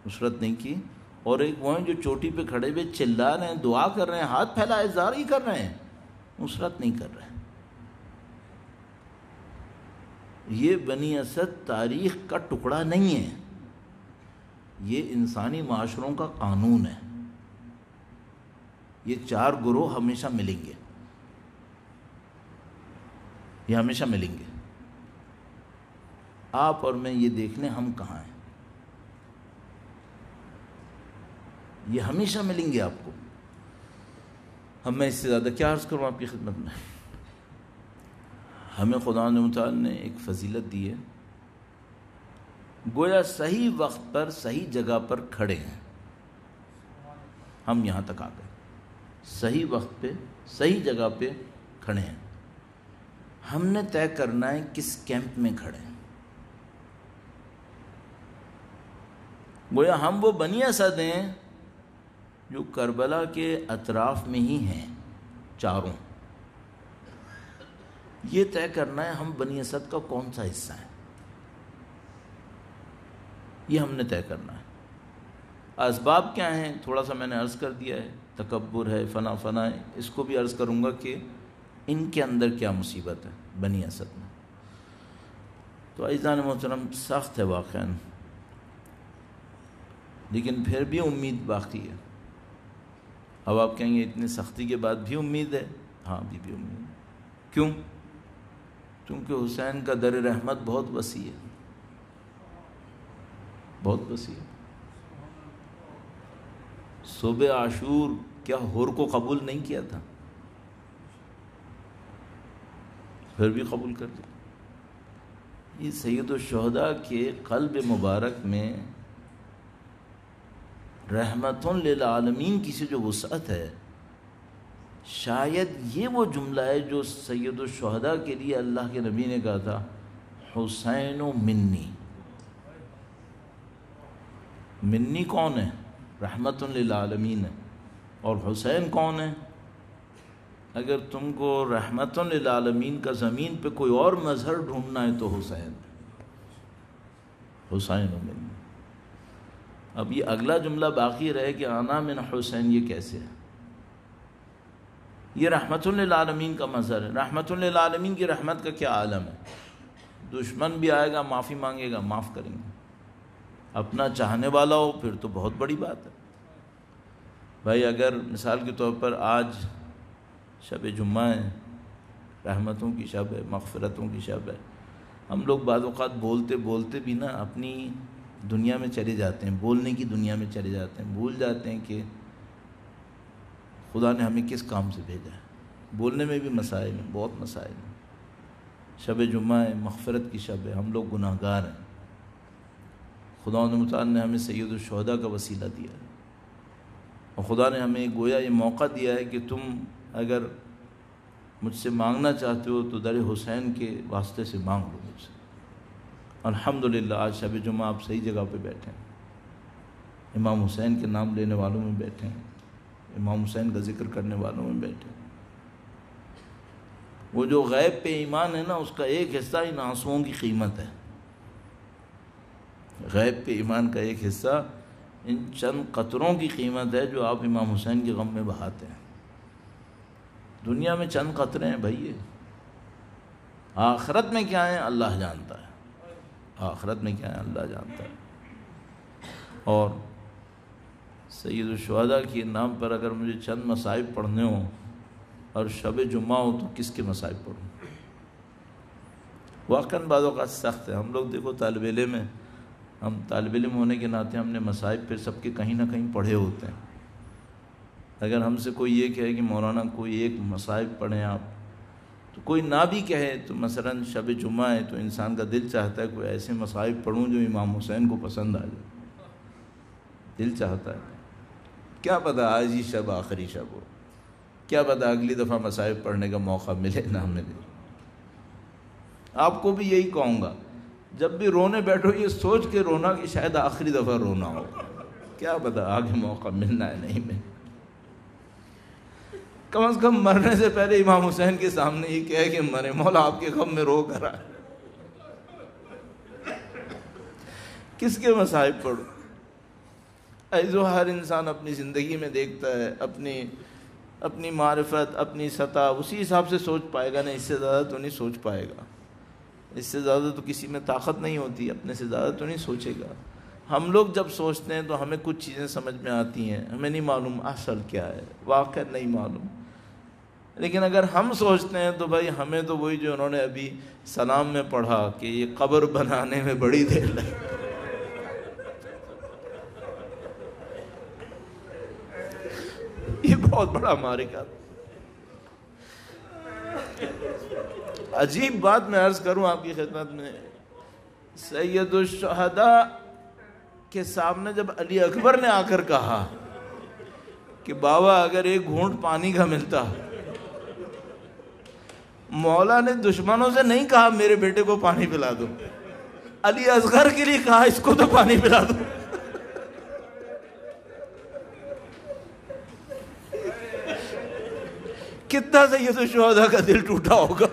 نصرت نہیں کی، اور ایک وہ ہیں جو چوٹی پہ کھڑے ہوئے چلا رہے ہیں، دعا کر رہے ہیں، ہاتھ پھیلائے زاری کر رہے ہیں، نصرت نہیں کر رہے ہیں۔ یہ بنی اسد تاریخ کا ٹکڑا نہیں ہے، یہ انسانی معاشروں کا قانون ہے۔ یہ 4 گروہ ہمیشہ ملیں گے، یہ ہمیشہ ملیں گے۔ آپ اور میں یہ دیکھ لیں ہم کہاں ہیں، یہ ہمیشہ ملیں گے آپ کو۔ ہم میں اس سے زیادہ کیا عرض کروں آپ کی خدمت میں۔ ہمیں خدا متعال نے ایک فضیلت دی ہے، گویا صحیح وقت پر صحیح جگہ پر کھڑے ہیں، ہم یہاں تک آ گئے، صحیح وقت پہ صحیح جگہ پہ کھڑے ہیں۔ ہم نے طے کرنا ہے کس کیمپ میں کھڑے ہیں۔ گویا ہم وہ بنی اسد ہیں جو کربلا کے اطراف میں ہی ہیں، چاروں۔ یہ طے کرنا ہے ہم بنی اسد کا کون سا حصہ ہے، یہ ہم نے طے کرنا ہے۔ اسباب کیا ہیں تھوڑا سا میں نے عرض کر دیا ہے، تکبر ہے، فنا ہے، اس کو بھی عرض کروں گا کہ ان کے اندر کیا مصیبت ہے بنی اسد میں۔ تو عزیزان محترم سخت ہے واقعاً، لیکن پھر بھی امید باقی ہے۔ اب آپ کہیں گے اتنی سختی کے بعد بھی امید ہے؟ ہاں بھی امید ہے۔ کیوں؟ کیونکہ حسین کا در رحمت بہت وسیع ہے، بہت وسیع ہے۔ صبح عاشور کیا حور کو قبول نہیں کیا تھا؟ پھر بھی قبول کر لیا۔ یہ سید الشہداء کے قلب مبارک میں رحمت للعالمین کی سے جو وسعت ہے، شاید یہ وہ جملہ ہے جو سید الشہداء کے لیے اللہ کے نبی نے کہا تھا، حسین منی۔ منی کون ہے؟ رحمت للعالمین ہے۔ اور حسین کون ہے؟ اگر تم کو رحمت للعالمین کا زمین پہ کوئی اور مظہر ڈھونڈنا ہے تو حسین منی۔ اب یہ اگلا جملہ باقی رہے کہ انا من حسین، یہ کیسے ہے؟ یہ رحمت للعالمین کا مظہر ہے۔ رحمت للعالمین کی رحمت کا کیا عالم ہے؟ دشمن بھی آئے گا معافی مانگے گا، معاف کریں گے۔ اپنا چاہنے والا ہو پھر تو بہت بڑی بات ہے بھائی۔ اگر مثال کے طور پر آج شب جمعہ ہے، رحمتوں کی شب ہے، مغفرتوں کی شب ہے، ہم لوگ بعض اوقات بولتے بولتے بھی نا اپنی دنیا میں چلے جاتے ہیں، بولنے کی دنیا میں چلے جاتے ہیں، بھول جاتے ہیں کہ خدا نے ہمیں کس کام سے بھیجا ہے۔ بولنے میں بھی مسائل ہیں، بہت مسائل ہیں۔ شب جمعہ ہے، مغفرت کی شب ہے، ہم لوگ گناہ گار ہیں۔ خدا متعال نے ہمیں سید الشہداء کا وسیلہ دیا ہے، اور خدا نے ہمیں گویا یہ موقع دیا ہے کہ تم اگر مجھ سے مانگنا چاہتے ہو تو در حسین کے واسطے سے مانگ لو مجھ سے۔ الحمدللہ آج شب جمعہ آپ صحیح جگہ پہ بیٹھے ہیں، امام حسین کے نام لینے والوں میں بیٹھے ہیں، امام حسین کا ذکر کرنے والوں میں بیٹھے ہیں۔ وہ جو غیب پہ ایمان ہے نا، اس کا ایک حصہ ان آنسوؤں کی قیمت ہے۔ غیب پہ ایمان کا ایک حصہ ان چند قطروں کی قیمت ہے جو آپ امام حسین کے غم میں بہاتے ہیں۔ دنیا میں چند قطرے ہیں بھائی، آخرت میں کیا ہے اللہ جانتا ہے، آخرت میں کیا ہے اللہ جانتا ہے۔ اور سید الشہداء کے نام پر اگر مجھے چند مصائب پڑھنے ہوں اور شب جمعہ ہو تو کس کے مصائب پڑھوں؟ واقعاً بعض اوقات سخت ہے۔ ہم لوگ دیکھو طالب علم ہیں، ہم طالب علم ہونے کے ناطے ہم نے مصائب پہ سب کے کہیں نہ کہیں پڑھے ہوتے ہیں۔ اگر ہم سے کوئی یہ کہے کہ مولانا کوئی ایک مصائب پڑھیں آپ، تو کوئی نہ بھی کہے تو مثلاً شب جمعہ ہے تو انسان کا دل چاہتا ہے کوئی ایسے مصائب پڑھوں جو امام حسین کو پسند آ جائے، دل چاہتا ہے۔ کیا پتہ آج ہی شب آخری شب ہو، کیا پتہ اگلی دفعہ مصائب پڑھنے کا موقع ملے نہ ملے۔ آپ کو بھی یہی کہوں گا، جب بھی رونے بیٹھو یہ سوچ کے رونا کہ شاید آخری دفعہ رونا ہو، کیا پتہ آگے موقع ملنا ہے نہیں ملنا۔ کم از کم مرنے سے پہلے امام حسین کے سامنے یہ کہے کہ مرے مولا آپ کے غم میں رو کر آئے۔ کس کے مصائب پڑھو؟ ایسو ہر انسان اپنی زندگی میں دیکھتا ہے، اپنی معرفت، اپنی سطح اسی حساب سے سوچ پائے گا، نہیں اس سے زیادہ تو نہیں سوچ پائے گا۔ اس سے زیادہ تو کسی میں طاقت نہیں ہوتی، اپنے سے زیادہ تو نہیں سوچے گا۔ ہم لوگ جب سوچتے ہیں تو ہمیں کچھ چیزیں سمجھ میں آتی ہیں، ہمیں نہیں معلوم اصل کیا ہے، واقع نہیں معلوم۔ لیکن اگر ہم سوچتے ہیں تو بھائی ہمیں تو وہی جو انہوں نے ابھی سلام میں پڑھا کہ یہ قبر بنانے میں بڑی دیر لگی، یہ بہت بڑا معرکہ۔ عجیب بات میں عرض کروں آپ کی خدمت میں، سید الشہداء کے سامنے جب علی اکبر نے آ کر کہا کہ بابا اگر ایک گھونٹ پانی کا ملتا، مولا نے دشمنوں سے نہیں کہا میرے بیٹے کو پانی پلا دو، علی اصغر کے لیے کہا اس کو تو پانی پلا دو۔ کتنا سید الشہداء کا دل ٹوٹا ہوگا۔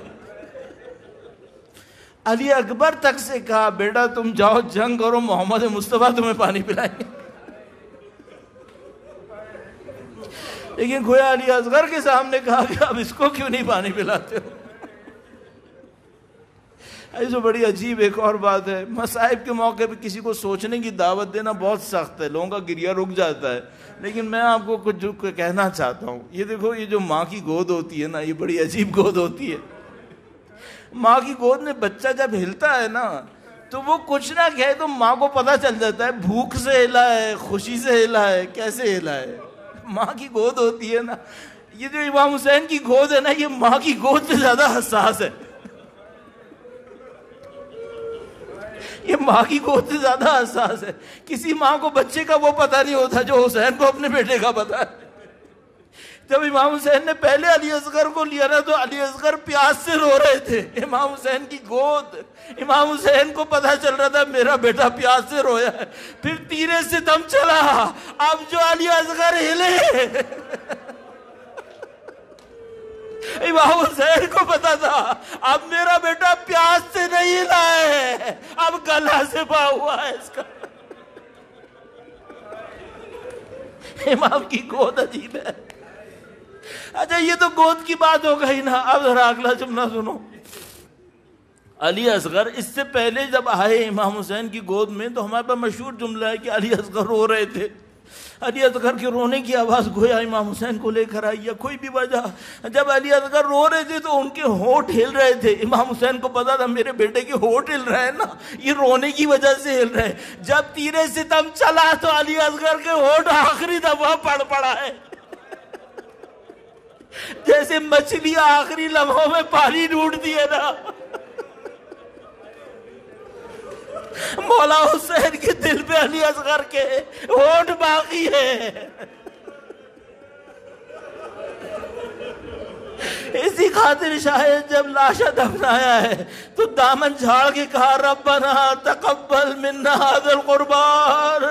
علی اکبر تک سے کہا بیٹا تم جاؤ جنگ کرو، محمد مصطفیٰ تمہیں پانی پلائیں گے۔ لیکن گویا علی اصغر کے سامنے کہا کہ اب اس کو کیوں نہیں پانی پلاتے ہو۔ ایسو بڑی عجیب ایک اور بات ہے، مصائب کے موقع پہ کسی کو سوچنے کی دعوت دینا بہت سخت ہے، لوگوں کا گریہ رک جاتا ہے۔ لیکن میں آپ کو کچھ کہنا چاہتا ہوں، یہ دیکھو یہ جو ماں کی گود ہوتی ہے نا، یہ بڑی عجیب گود ہوتی ہے۔ ماں کی گود میں بچہ جب ہلتا ہے نا تو وہ کچھ نہ کہے تو ماں کو پتہ چل جاتا ہے بھوک سے ہلا ہے، خوشی سے ہلا ہے، کیسے ہلا ہے۔ ماں کی گود ہوتی ہے نا، یہ جو امام حسین کی گود ہے نا، یہ ماں کی گود سے زیادہ حساس ہے۔ یہ ماں کی گود سے زیادہ حساس ہے. کسی ماں کو بچے کا وہ پتہ نہیں ہوتا جو حسین کو اپنے بیٹے کا پتہ ہے. جب امام حسین نے پہلے علی اصغر کو لیا نا تو علی اصغر پیاس سے رو رہے تھے. امام حسین کی گود, امام حسین کو پتہ چل رہا تھا میرا بیٹا پیاس سے رویا ہے. پھر تیرے سے دم چلا, اب جو علی اصغر ہلے. امام حسین کو پتا تھا اب میرا بیٹا پیاس سے نہیں ہلا ہے, اب گلا سے پا ہوا ہے اس کا. امام کی گود عجیب ہے. اچھا یہ تو گود کی بات ہو گئی نا, اب ذرا اگلا جملہ سنو. علی اصغر اس سے پہلے جب آئے امام حسین کی گود میں تو ہمارے پاس مشہور جملہ ہے کہ علی اصغر رو رہے تھے. علی اصغر کے رونے کی آواز گویا امام حسین کو لے کر آئی یا کوئی بھی وجہ. جب علی اصغر رو رہے تھے تو ان کے ہونٹ ہل رہے تھے. امام حسین کو پتا تھا میرے بیٹے کے ہونٹ ہل رہے ہیں نا, یہ رونے کی وجہ سے ہل رہے. جب تیرے ستم چلا تو علی اصغر کے ہونٹ آخری دفعہ پڑا ہے. جیسے مچھلی آخری لمحوں میں پانی ڈھونڈتی ہے نا, مولا حسین کے دل پہ علی اصغر کے ہونٹ باقی ہے. اسی خاطر شاید جب لاشا دفنایا ہے تو دامن جھاڑ کے کہا ربنا تقبل منا هذا القربان,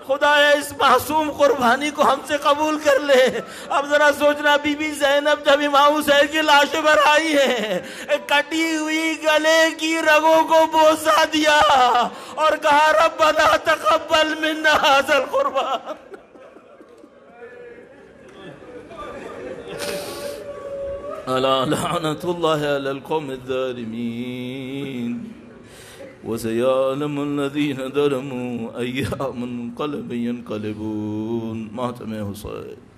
خدایا اس معصوم قربانی کو ہم سے قبول کر لے. اب ذرا سوچنا, بی بی زینب جب امام حسین کی لاشیں پر آئی ہیں, کٹی ہوئی گلے کی رگوں کو بوسہ دیا اور کہا ربنا تقبل منا هذا القربان. ألا لعنة الله على القوم الظالمين وسيعلم الذين ظلموا أي منقلب ينقلبون. ماتم حسین.